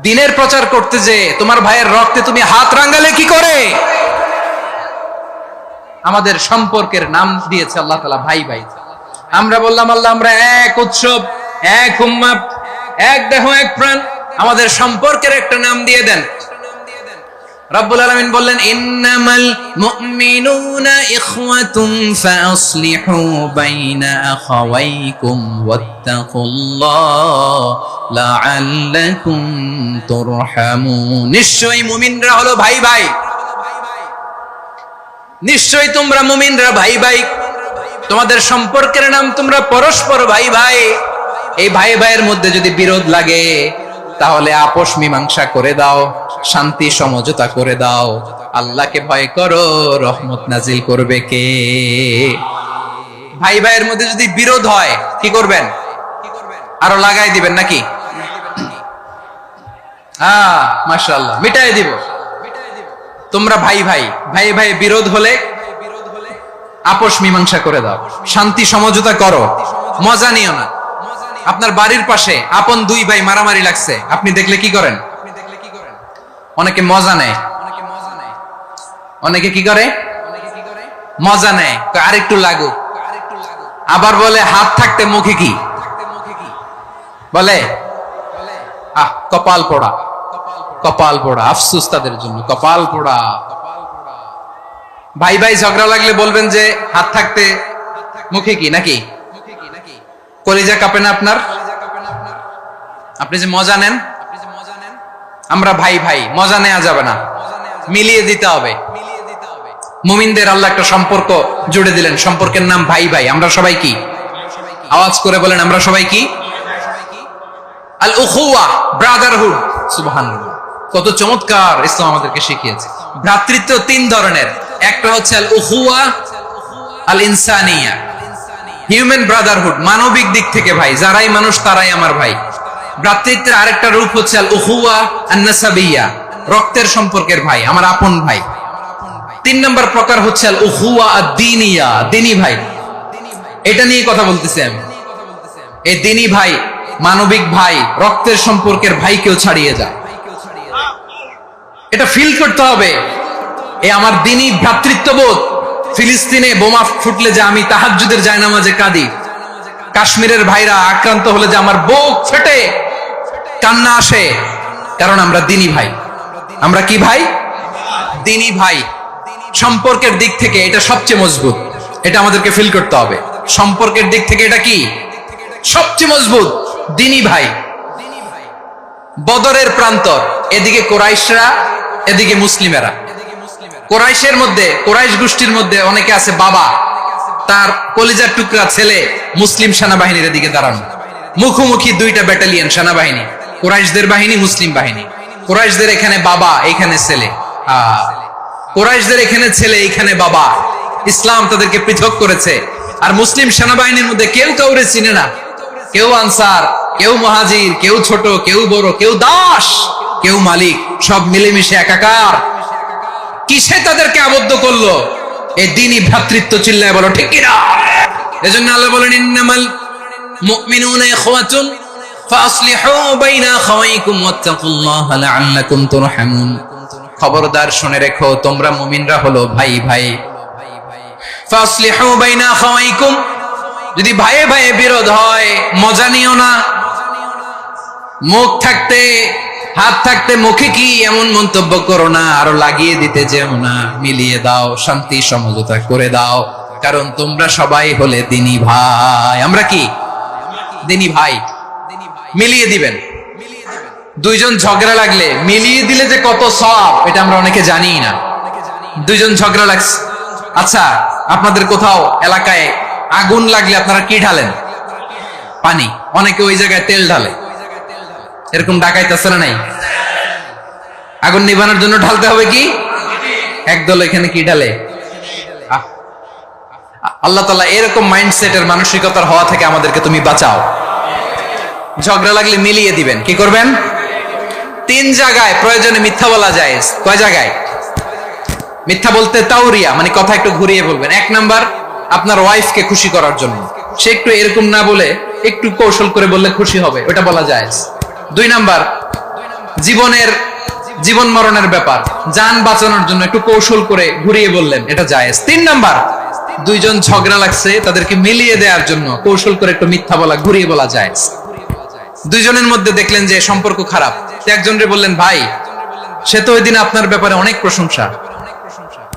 দিনের প্রচার করতে যে তোমার ভাইয়ের রক্তে তুমি হাত রাঙালে কি করে? আমাদের সম্পর্কের নাম দিয়েছে আল্লাহ তাআলা ভাই ভাই। আমরা বললাম, আল্লাহ আমরা এক উৎসব, এক উম্মাহ, এক দেহ এক প্রাণ, আমাদের সম্পর্কের একটা নাম দিয়ে দেন। রব্বুল আলামিন বললেন, ইন্নামাল মুমিনুনা ইখওয়াতুন ফাসলিহু বাইনা আখাওয়াইকুম ওয়াত্তাকুল্লাহ লাআল্লাকুম তুরহামুন। নিশ্চয়ই মুমিনরা হলো ভাই ভাই, নিশ্চয়ই তোমরা মুমিনরা ভাই ভাই, তোমাদের সম্পর্কের নাম তোমরা পরস্পর ভাই ভাই। এই ভাই ভাইয়ের মধ্যে যদি বিরোধ লাগে তাহলে আপোষ মীমাংসা করে দাও, শান্তি সমঝোতা করে দাও। আল্লাহকে ভয় করো, রহমত নাজিল করবে কে? ভাই ভাইয়ের মধ্যে যদি বিরোধ হয় কি করবেন? আরো লাগাই দিবেন নাকি? মাশাআল্লাহ, মিটাই দিব। তোমরা ভাই ভাই, ভাই ভাই বিরোধ হলে আপোষ মীমাংসা করে দাও, শান্তি সমঝোতা করো, মজা নিও না। আপনার বাড়ির পাশে আপন দুই ভাই মারামারি লাগছে, আপনি দেখলে কি করেন? অনেকে মজা নেয়, অনেকে কি করে? মজা নেয়, আরেকটু লাগুক। আবার বলে হাত থাকতে মুখে কি বলে? কপাল পোড়া, কপাল পোড়া। আফসোস তাদের জন্য, কপাল পোড়া। ভাই ভাই ঝগড়া লাগলে বলবেন যে হাত থাকতে মুখে কি, নাকি? কলিজা কাঁপে না আপনার? আপনি যে মজা নেন, আমরা ভাই ভাই, মজা নেওয়া যাবে না, মিলিয়ে দিতে হবে। মুমিনদের আল্লাহ একটা সম্পর্ক জুড়ে দিলেন, সম্পর্কের নাম ভাই ভাই। আমরা সবাই কি? আওয়াজ করে বলেন, আমরা সবাই কি? আল উখুয়া, ব্রাদারহুড। সুবহানাল্লাহ, কত চমৎকার ইসলাম আমাদেরকে শিখিয়েছে। ভ্রাতৃত্ব তিন ধরনের, একটা হচ্ছে আল উখুয়া আল ইনসানিয়া, হিউম্যান ব্রাদারহুড, মানবিক দিক থেকে ভাই, যারাই মানুষ তারাই আমার ভাই। ভ্রাতৃত্বের আরেকটা রূপ হচ্ছে আল উখুয়া আন নাসাবিয়া, রক্তের সম্পর্কের ভাই, আমার আপন ভাই। তিন নম্বর প্রকার হচ্ছে আল উখুয়া আদ-দীনিয়া, দ্বীনি ভাই। এটা নিয়ে কথা বলতেছি আমি। এই দ্বীনি ভাই, মানবিক ভাই, রক্তের সম্পর্কের ভাইকেও ছাড়িয়ে যায়। এটা ফিল করতে হবে। এই আমার দ্বীনি ভ্রাতৃত্ববোধ। ফিলিস্তিনে বোমা ফুটলে যে আমি তাহাজ্জুদের জায়নামাজে কাঁদি, কাশ্মীরের ভাইরা আক্রান্ত হলে যে আমার বুক ফেটে কান্না আসে, কারণ আমরা দ্বীনি ভাই। আমরা কি ভাই? দ্বীনি ভাই। সম্পর্কের দিক থেকে এটা সবচেয়ে মজবুত, এটা আমাদেরকে ফিল করতে হবে। সম্পর্কের দিক থেকে এটা কি? সবচেয়ে মজবুত, দ্বীনি ভাই। বদরের প্রান্তর, এদিকে কোরাইশরা, এদিকে মুসলিমেরা। কোরাইশের মধ্যে, কোরাইশ গোষ্ঠীর মধ্যে অনেকে আছে বাবা, তার কলিজার টুকরা ছেলে মুসলিম সেনাবাহিনীর দিকে দাঁড়ানো, মুখোমুখি দুইটা ব্যাটালিয়ন সেনাবাহিনী, কোরাইশদের বাহিনী, মুসলিম বাহিনী। কোরাইশদের এখানে বাবা, এখানে ছেলে। কোরাইশদের এখানে ছেলে, এখানে বাবা। ইসলাম তাদেরকে পৃথক করেছে। আর মুসলিম সেনাবাহিনীর মধ্যে কেউ কাউরে চিনে না, কেউ আনসার, কেউ মুহাজির, কেউ ছোট, কেউ বড়, কেউ দাস, কেউ মালিক, সব মিলেমিশে একাকার। কিসে তাদেরকে আবদ্ধ করলো? এই দ্বীনি ভ্রাতৃত্ব। চিল্লায় বলো ঠিক কিনা? এজন্য আল্লাহ বলেন, ইন্নামাল মুমিনুনা ইখওয়াতুন ফাসলিহু বাইনা আখাওয়াইকুম ওয়াত্তাকুল্লাহা লাআল্লাকুম তুরহামুন। খবরদার শুনে রেখো, তোমরা মুমিনরা হলো ভাই ভাই। ফাসলিহু বাইনা আখাওয়াইকুম, যদি ভাইয়ে ভাইয়ে বিরোধ হয় মজা নিও না। মুখ থাকতে হাত থাকতে মুখে কি এমন মন্তব্য করো না, আরো লাগিয়ে দিতে যেও না। মিলিয়ে দাও, শান্তি সমঝোতা করে দাও, কারণ তোমরা সবাই হলে দিনী ভাই। আমরা কি দিনী ভাই? মিলিয়ে দিবেন। দুইজন ঝগড়া লাগলে মিলিয়ে দিলে যে কত সওয়াব, এটা আমরা অনেকে জানি না। দুইজন ঝগড়া লাগছে, আচ্ছা আপনাদের কোথাও এলাকায় আগুন লাগলে আপনারা কি ঢালেন? পানি। অনেকে ওই জায়গায় তেল ঢালে। এরকম ডাকাইতেছে না নাই? আগুন নিভানোর জন্য ঢালতে হবে কি? একদল এখানে কি ঢালে? আল্লাহ তাআলা এরকম মাইন্ডসেটের মানসিকতার হওয়া থেকে আমাদেরকে তুমি বাঁচাও। ঝগড়া লাগলে মিলিয়ে দিবেন। কি করবেন? 3 জায়গায় প্রয়োজনে মিথ্যা বলা যায়। কয় জায়গায় মিথ্যা বলতে? তাওরিয়া, মানে কথা একটু ঘুরিয়ে বলবেন। 1 নাম্বার, আপনার ওয়াইফকে খুশি করার জন্য, সে একটু এরকম না বলে একটু কৌশল করে বললে খুশি হবে, ওটা বলা যায়। 2 নাম্বার, জীবন মরণের ব্যাপার, জান বাঁচানোর জন্য একটু কৌশল করে ঘুরিয়ে বললেন, এটা জায়েজ। 3 নাম্বার, দুইজন ঝগড়া লাগছে তাদেরকে মিলিয়ে দেওয়ার জন্য কৌশল করে একটু মিথ্যা বলা, ঘুরিয়ে বলা জায়েজ। দুইজনের মধ্যে দেখলেন যে সম্পর্ক খারাপ, একজনরে বললেন, ভাই সে তো ওই দিন আপনার ব্যাপারে অনেক প্রশংসা।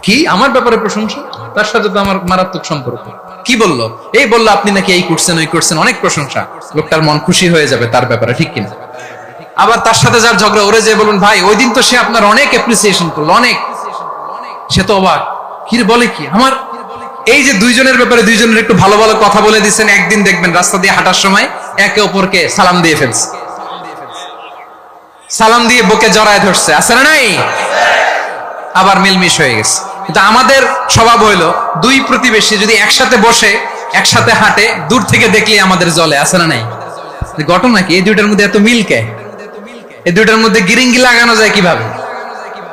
কি আমার ব্যাপারে প্রশংসা? তার সাথে তো আমার মারাত্মক সম্পর্ক। কি বললো? এই বললো আপনি নাকি এই করছেন ওই করছেন, অনেক প্রশংসা। লোকটার মন খুশি হয়ে যাবে তার ব্যাপারে, ঠিক কিনা? আবার তার সাথে যার ঝগড়া, ওরে যে বলুন, ভাই ওই দিন তো সে আপনার অনেক অ্যাপ্রিসিয়েশন করলো, অনেক। সে তো অবাক, কি বলে কি আমার? এই যে দুইজনের ব্যাপারে দুইজনের একটু ভালো ভালো কথা বলে দিচ্ছেন, একদিন দেখবেন রাস্তা দিয়ে হাঁটার সময় একে অপরকে সালাম দিয়ে ফেলছে, সালাম দিয়ে বুকে জড়ায় ধরছে, আছে না নাই? আবার মিলমিশ হয়ে গেছে। কিন্তু আমাদের স্বভাব হইলো, দুই প্রতিবেশী যদি একসাথে বসে একসাথে হাঁটে, দূর থেকে দেখলে আমাদের জ্বলে, আছে না নাই? ঘটনা কি? এই দুইটার মধ্যে এত মিল কে? এই দুইটার মধ্যে গিরিঙ্গি লাগানো যায় কিভাবে?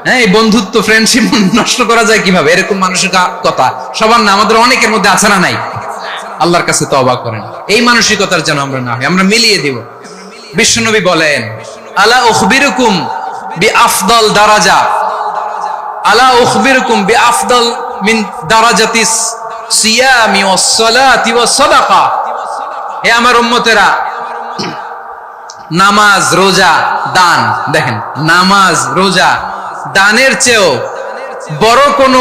হ্যাঁ, এই বন্ধুত্ব ফ্রেন্ডশিপ নষ্ট করা যায় কিভাবে? এরকম মানসিকতা সবার না, আমাদের অনেকের মধ্যে আছে না নাই? আল্লাহর কাছে তওবা করেন, এই মানসিকতার যেন আমরা না হই, আমরা মিলিয়ে দিব। বিশ্বনবী বলেন, আলা উখবিরুকুম বিআফদাল দারাজা, আলা উখবিরুকুম বিআফদাল মিন দারাজাতিস সিয়ামি ওয়াস সালাতি ওয়াস সাদাকা। হে আমার উম্মতেরা, নামাজ, রোজা, দান, দেখেন নামাজ, রোজা, দানের চেয়েও বড় কোন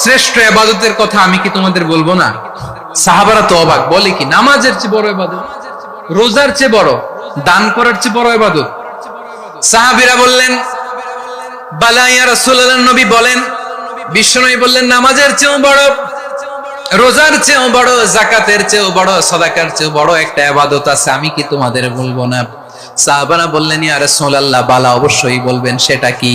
শ্রেষ্ঠ ইবাদতের কথা আমি কি তোমাদের বলবো না? সাহাবারা তো অবাক, বলে কি নামাজের চেয়ে বড় ইবাদত, রোজার চেয়ে বড়, দান করার চেয়ে বড় ইবাদত? সাহাবীরা বললেন, বালা ইয়া রাসূলুল্লাহ। নবী বলেন, বিশ্বনবী বললেন, নামাজের চেয়েও বড়, রোজার চেয়েও বড়, যাকাতের চেয়েও বড়, সাদাকার চেয়েও বড় একটা ইবাদত আছে, আমি কি তোমাদের বলবো না? সাহাবারা বললেন, ইয়া রাসূলুল্লাহ, বালা অবশ্যই বলবেন, সেটা কি?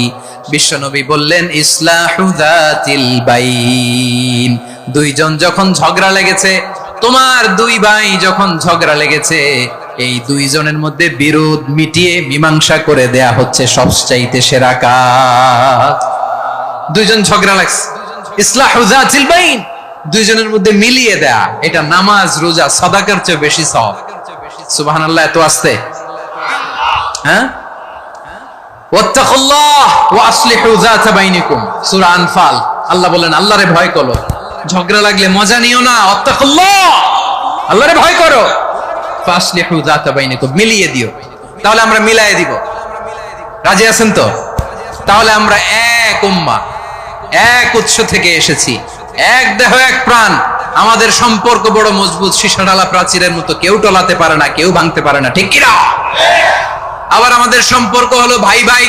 বিশ্বনবী বললেন, ইসলাহু যাতিল বাইন। দুইজন যখন ঝগড়া লেগেছে, তোমার দুই ভাই যখন ঝগড়া লেগেছে, এই দুইজনের মধ্যে বিরোধ মিটিয়ে মীমাংসা করে দেয়া হচ্ছে সবচাইতে সেরা কাজ। দুইজন ঝগড়া লাগছে, ইসলাহু যাতিল বাইন, দুইজনের মধ্যে মিলিয়ে দেয়া, এটা নামাজ, রোজা, সাদাকার চেয়ে বেশি সওয়াব। সুবহানাল্লাহ, এত আস্তে? হ্যাঁ, ওয়াত্তাকুল্লাহ ওয়া আসলিহু যাতা বাইনিকুম, সূরা আনফাল। আল্লাহ বলেন, আল্লাহরে ভয় করো, ঝগড়া লাগলে মজা নিও না, ওয়াত্তাকুল্লাহ, আল্লাহরে ভয় করো, ফাসলিহু যাতা বাইনিকুম, মিলিয়ে দিও। তাহলে আমরা মিলায়ে দিব, রাজি আছেন তো? তাহলে আমরা এক উম্মাহ, এক উৎস থেকে এসেছি, এক দেহ এক প্রাণ, আমাদের সম্পর্ক বড় মজবুত, সীসাডালা প্রাচীরের মতো, কেউ টলাতে পারে না, কেউ ভাঙতে পারে না, ঠিক কিনা? আবার আমাদের সম্পর্ক হলো ভাই ভাই,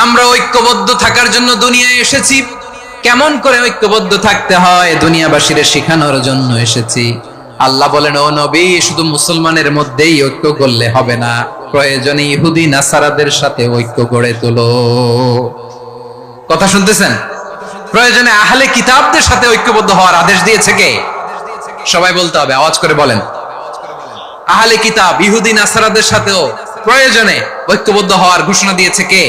আমরা ঐক্যবদ্ধ থাকার জন্য দুনিয়ায় এসেছি। কেমন করে ঐক্যবদ্ধ থাকতে হয় দুনিয়াবাসীর শেখানোর জন্য এসেছি। আল্লাহ বলেন, ও নবী, শুধু মুসলমানের মধ্যেই ঐক্য করলে হবে না, প্রয়োজনে ইহুদি নাসারাদের সাথে ঐক্য গড়ে তোলো। কথা শুনতেছেন? প্রয়োজনে আহলে কিতাবদের সাথে ঐক্যবদ্ধ হওয়ার আদেশ দিয়েছে কে? সবাই বলতে হবে, আওয়াজ করে বলেন। আহলে কিতাব ইহুদি নাসারাদের সাথেও প্রয়োজনে ঐক্যবদ্ধ হওয়ার ঘোষণা দিয়েছে কে?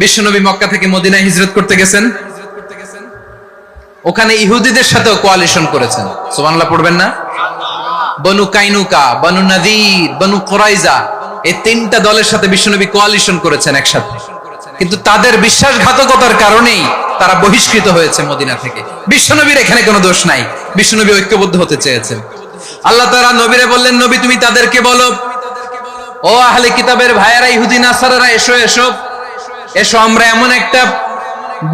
বিশ্বনবী মক্কা থেকে মদিনায় হিজরত করতে গেছেন, ওখানে ইহুদিদের সাথেও কোয়ালিশন করেছেন। সুবহানাল্লাহ পড়বেন না? বনু কাইনুকা, বনু নাদির, বনু কুরাইজা, এই 3টা দলের সাথে বিশ্বনবী কোয়ালিশন করেছেন একসাথে। কিন্তু তাদের বিশ্বাসঘাতকতার কারণেই তারা বহিষ্কৃত হয়েছে মদিনা থেকে। বিশ্বনবীর এখানে কোনো দোষ নাই, বিশ্বনবী ঐক্যবদ্ধ হতে চেয়েছেন। আল্লাহ তাআলা নবীরে বললেন, নবী তুমি তাদেরকে বলো, ও আহলে কিতাবের ভাইয়েরা, ইহুদি নাসারারা, এসো এসো এসো, আমরা এমন একটা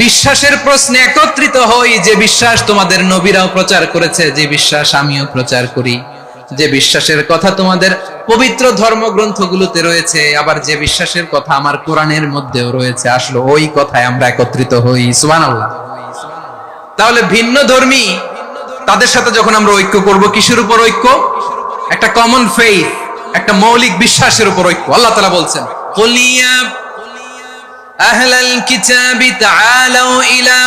বিশ্বাসের প্রশ্নে একত্রিত হই যে বিশ্বাস তোমাদের নবীরাও প্রচার করেছে, যে বিশ্বাস আমিও প্রচার করি, যে বিশ্বাসের কথা তোমাদের পবিত্র ধর্মগ্রন্থগুলোতে রয়েছে, আবার যে বিশ্বাসের কথা আমার কোরআনের মধ্যেও রয়েছে, আসলে ওই কথায় আমরা একত্রিত হই। সুবহানাল্লাহ। তাহলে ভিন্ন ধর্মী তাদের সাথে যখন আমরা ঐক্য করব, কিসের উপর ঐক্য? একটা কমন ফেইথ, একটা মৌলিক বিশ্বাসের উপর ঐক্য। আল্লাহ তাআলা বলছেন, কুলিয়া আহলাল কিতাবি তাআলাউ ইলা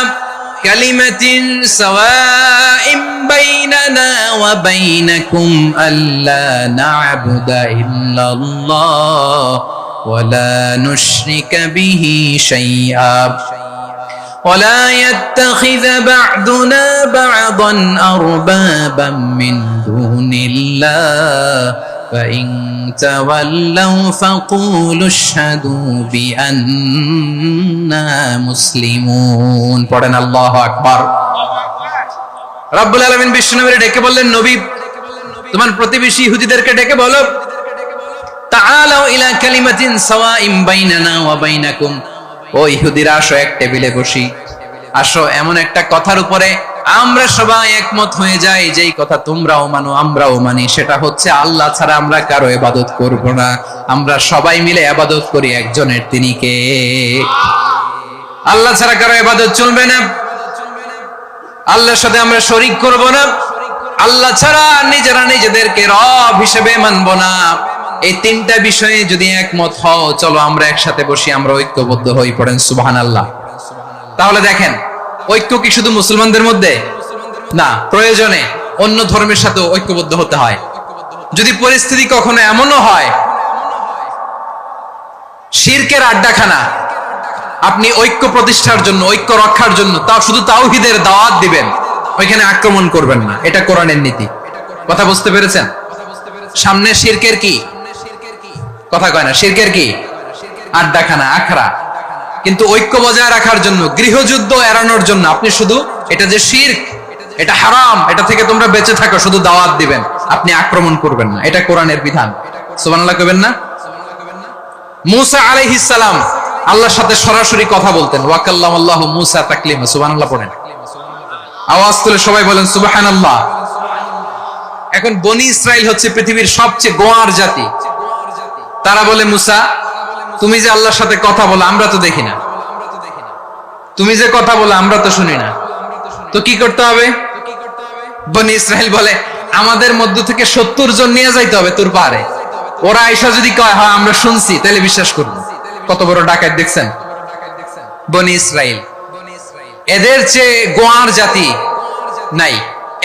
কালিমাতিন সাওয়াইম বাইনানা ওয়া বাইনাকুম আল্লা না'বুদা ইল্লাল্লাহ ওয়া লা নুশরিকা বিহি শাইআ ولا يتخذ بعضنا بعضا أربابا من دون الله فإن تولوا فقولوا اشهدوا بأننا مسلمون। পড়েন আল্লাহু আকবার। রব্বুল আলামিন বিশ্বনবীকে ডেকে বললেন, নবী তোমার প্রতিবেশী ইহুদিদেরকে ডেকে বলো, তাআলাউ ইলা কালিমাতিন সাওয়াইম বাইনানা ওয়া বাইনাকুম, ও ইহুদিরা আসো, এক টেবিলে বসি, আসো এমন একটা কথার উপরে আমরা সবাই একমত হয়ে যাই, যেই কথা তোমরাও মানো আমরাও মানি, সেটা হচ্ছে আল্লাহ ছাড়া আমরা কারো ইবাদত করব না, আমরা সবাই মিলে ইবাদত করি একজনের, তিনি কে? আল্লাহ ছাড়া কারো ইবাদত চলবে না, আল্লাহর সাথে আমরা শরীক করব না, আল্লাহ ছাড়া নিজেরা নিজেদেরকে রব হিসেবে মানব না। এই তিনটা বিষয়ে যদি একমত হও, চলো আমরা একসাথে বসি, আমরা ঐক্যবদ্ধ হই। পড়েন সুবহানাল্লাহ। তাহলে দেখেন, ঐক্য কি শুধু মুসলমানদের মধ্যে না, প্রয়োজনে অন্য ধর্মের সাথে ঐক্যবদ্ধ হতে হয়। যদি পরিস্থিতি কখনো এমনও হয় শিরকের আড্ডাখানা, আপনি ঐক্য প্রতিষ্ঠার জন্য, ঐক্য রক্ষার জন্য তাও শুধু তাওহীদের দাওয়াত দিবেন, ওইখানে আক্রমণ করবেন না, এটা কোরআনের নীতি। কথা বুঝতে পেরেছেন? সামনে শিরকের কি কথা কয় না, শিরকের কি আড্ডাখানা, আখড়া। কিন্তু ঐক্য বজায় রাখার জন্য, গৃহযুদ্ধ এড়ানোর জন্য আপনি শুধু এটা যে শিরক, এটা হারাম, এটা থেকে তোমরা বেঁচে থাকো, শুধু দাওয়াত দিবেন, আপনি আক্রমণ করবেন না, এটা কোরআনের বিধান। সুবহানাল্লাহ কইবেন না? মুসা আলাইহিস সালাম আল্লাহর সাথে সরাসরি কথা বলতেন, ওয়া কাল্লামাল্লাহু মুসা তাকলিমা। সুবহানাল্লাহ পড়েন, আওয়াজ তুলে সবাই বলেন সুবহানাল্লাহ। এখন বনি ইসরাইল হচ্ছে পৃথিবীর সবচেয়ে গোয়ার জাতি। তারা বলে, মুসা তুমি যে আল্লাহর সাথে কথা বলো আমরা তো দেখি না, তুমি যে কথা বলো আমরা তো শুনি না, তো কি করতে হবে? বনি ইসরাইল বলে, আমাদের মধ্য থেকে 70 জন নিয়ে যাইতে হবে তোর পাহাড়ে, ওরা আয়েশা যদি কয় হ্যাঁ আমরা শুনছি, তাহলে বিশ্বাস করবো। কত বড় ডাকাত দেখছেন বনি ইসরাইল। এদের চেয়ে গোয়ার জাতি নাই,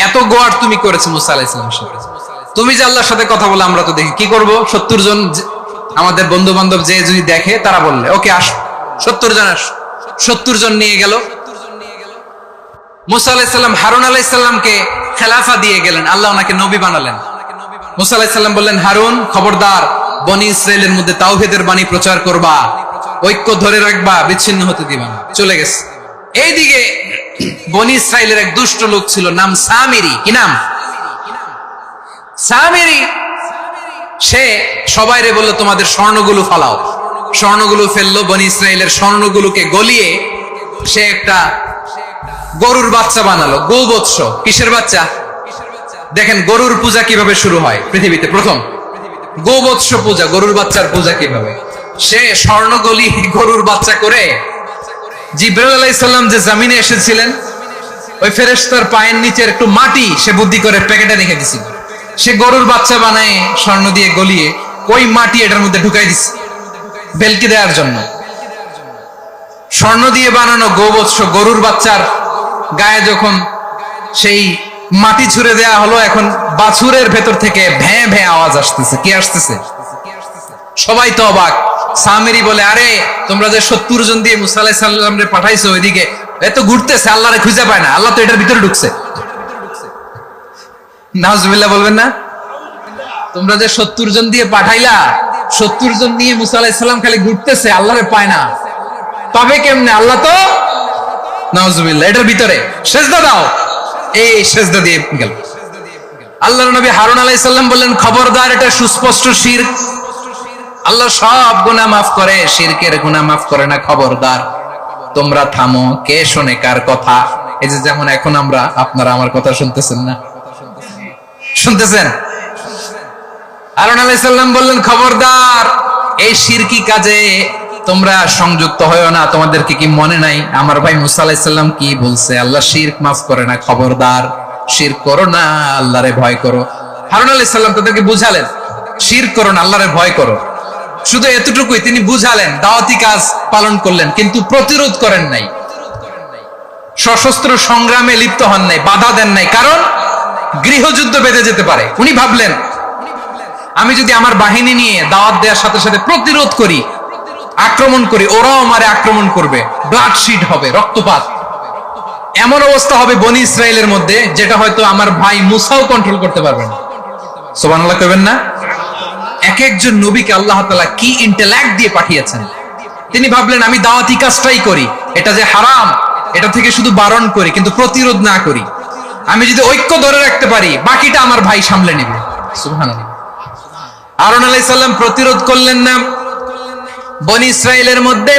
এত গোয়ার তুমি করেছো মুসা আলাইহিস সালামের সাথে। তুমি যে আল্লাহর সাথে কথা বলে আমরা তো দেখি, কি করব? 70 জন আমাদের বন্ধু বান্ধব যে যদি দেখে, তারা বললে ওকে আসো, 70 জন আসো। 70 জন নিয়ে গেল। মুসা আলাইহিস সালাম হারুন আলাইহিস সালামকে খেলাফা দিয়ে গেলেন, আল্লাহ ওনাকে নবী বানালেন। মুসা আলাইহিস সালাম বললেন, হারুন খবরদার, বনি ইসরাইলের মধ্যে তাওহীদের বাণী প্রচার করবা, ঐক্য ধরে রাখবা, বিচ্ছিন্ন হতে দিবা না। চলে গেছে। এইদিকে বনি ইসরাইলের এক দুষ্ট লোক ছিল, নাম সামিরি। কি নাম? সামিরি। সে সবাইরে বলল, তোমাদের স্বর্ণগুলো ফালাও। স্বর্ণগুলো ফেললো, বনি ইসরাইলের স্বর্ণগুলোকে গলিয়ে সে একটা গরুর বাচ্চা বানালো। গোবৎস। কিসের বাচ্চা? দেখেন গরুর পূজা কিভাবে শুরু হয় পৃথিবীতে, প্রথম গোবৎস পূজা, গরুর বাচ্চার পূজা কিভাবে। সে স্বর্ণগলি গরুর বাচ্চা করে, জিবরাইল আলাইহিস সালাম যে জমিনে এসেছিলেন, ওই ফেরেশতার পায়ের নিচে একটু মাটি সে বুদ্ধি করে প্যাকেটে রেখে দিছিল। সে গরুর বাচ্চা বানায় স্বর্ণ দিয়ে গলিয়ে ওই মাটি এটার মধ্যে ঢুকাই দিছে ভেলকি দেওয়ার জন্য। স্বর্ণ দিয়ে বানানো গোবৎস গরুর বাচ্চার গায়ে যখন সেই মাটি ছুঁড়ে দেয়া হলো, এখন বাছুরের ভেতর থেকে ভ্যাঁ ভ্যাঁ আওয়াজ আসতেছে। কি আসতেছে? সবাই তো অবাক। সামিরি বলে, আরে তোমরা যে 70 জন দিয়ে মুসা আলাইহিস সালামরে পাঠাইছো, ওইদিকে এত ঘুরতেছে, আল্লাহরে খুঁজে পায় না, আল্লাহ তো এটার ভিতরে ঢুকছে। নাউজুবিল্লাহ বলবেন না? তোমরা যে 70 জন দিয়ে পাঠাইলা, 70 জন নিয়ে মুসা আলাইহিস সালাম খালি ঘুরতেছে, আল্লাহরে পায় না। পাবে কেমনে? আল্লাহ তো নাউজুবিল্লাহ এটার ভিতরে সেজদা দাও, এই সেজদা দিয়ে গেল। আল্লাহর নবী হারুন আলাইহিস সালাম বললেন, খবরদার, এটা সুস্পষ্ট শিরক। আল্লাহ সব গুনাহ মাফ করে, শিরকের গুনাহ মাফ করে না, খবরদার তোমরা থামো। কে শোনে কার কথা? এই যে যেমন এখন আপনারা আমার কথা শুনতেছেন না? শুনতেছেন? হারুন আলাইহিস সালাম বললেন, খবরদার, এই শিরকি কাজে তোমরা সংযুক্ত হয়ো না। তোমাদেরকে কি মনে নাই আমার ভাই মুসা আলাইহিস সালাম কি বলছে? আল্লাহ শিরক মাফ করে না, খবরদার শিরক করো না, আল্লাহরে ভয় করো। হারুন আলাইহিস সালাম তাদেরকে বুঝালেন, শিরক করো না, আল্লাহরে ভয় করো। শুধু এতটুকুই তিনি বুঝালেন, দাওয়াতি কাজ পালন করলেন, কিন্তু প্রতিরোধ করেন নাই, সশস্ত্র সংগ্রামে লিপ্ত হন নাই, বাধা দেন নাই, কারণ গৃহযুদ্ধ বেঁধে যেতে পারে। উনি ভাবলেন, আমি যদি আমার বাহিনী নিয়ে দাওয়াত দেওয়ার সাথে সাথে প্রতিরোধ করি, আক্রমণ করি, ওরাও আমারে আক্রমণ করবে, ব্লাডশিট হবে, রক্তপাত, এমন অবস্থা হবে বনি ইসরায়েলের মধ্যে যেটা হয়তো আমার ভাই মুসাও কন্ট্রোল করতে পারবে না। সুবহানাল্লাহ কইবেন না? এক একজন নবীকে আল্লাহ তাআলা কি ইন্টেলেক্ট দিয়ে পাঠিয়েছেন। তিনি ভাবলেন, আমি দাওয়াতি কাজটাই করি, এটা যে হারাম এটা থেকে শুধু বারণ করি, কিন্তু প্রতিরোধ না করি। আমি যদি ঐক্য ধরে রাখতে পারি, বাকিটা আমার ভাই সামলে নেবে। সুবহানাল্লাহ। হারুন আলাইহিস সালাম প্রতিরোধ করলেন না, বনি ইসরায়েলের মধ্যে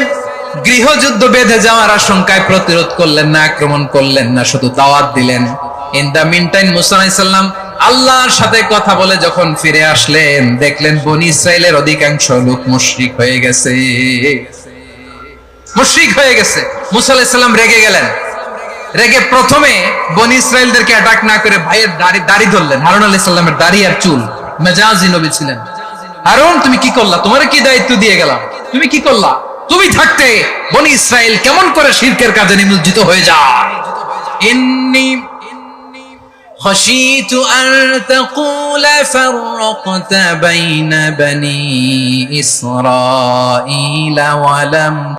গৃহযুদ্ধ বেঁধে যাওয়ার আশঙ্কায় প্রতিরোধ করলেন না, আক্রমণ করলেন না, শুধু দাওয়াত দিলেন। ইন দা মিন টাইম মুসা আলাইহিস সালাম আল্লাহর সাথে কথা বলে যখন ফিরে আসলেন, দেখলেন বনি ইসরায়েলের অধিকাংশ লোক মুশরিক হয়ে গেছে, মুশরিক হয়ে গেছে। মুসা আলাইহিস সালাম রেগে গেলেন, রেগে প্রথমে বনি ইসরায়েলদেরকে অ্যাটাক না করে ভাইয়ের দাড়ি ধরলেন। হারুন আলাইহিস সালামের দাড়ি আর চুল, মেজাজি নবী ছিলেন। হারুন, তুমি কি করলা? তোমারে কি দায়িত্ব দিয়ে গেলাম, তুমি কি করলা? তুমি থাকতে বনি ইসরায়েল কেমন করে শিরকের কাজে নিমজ্জিত হয়ে যায়? ইন্নী خشيت أن تقول فرقت بين بني إسرائيل ولم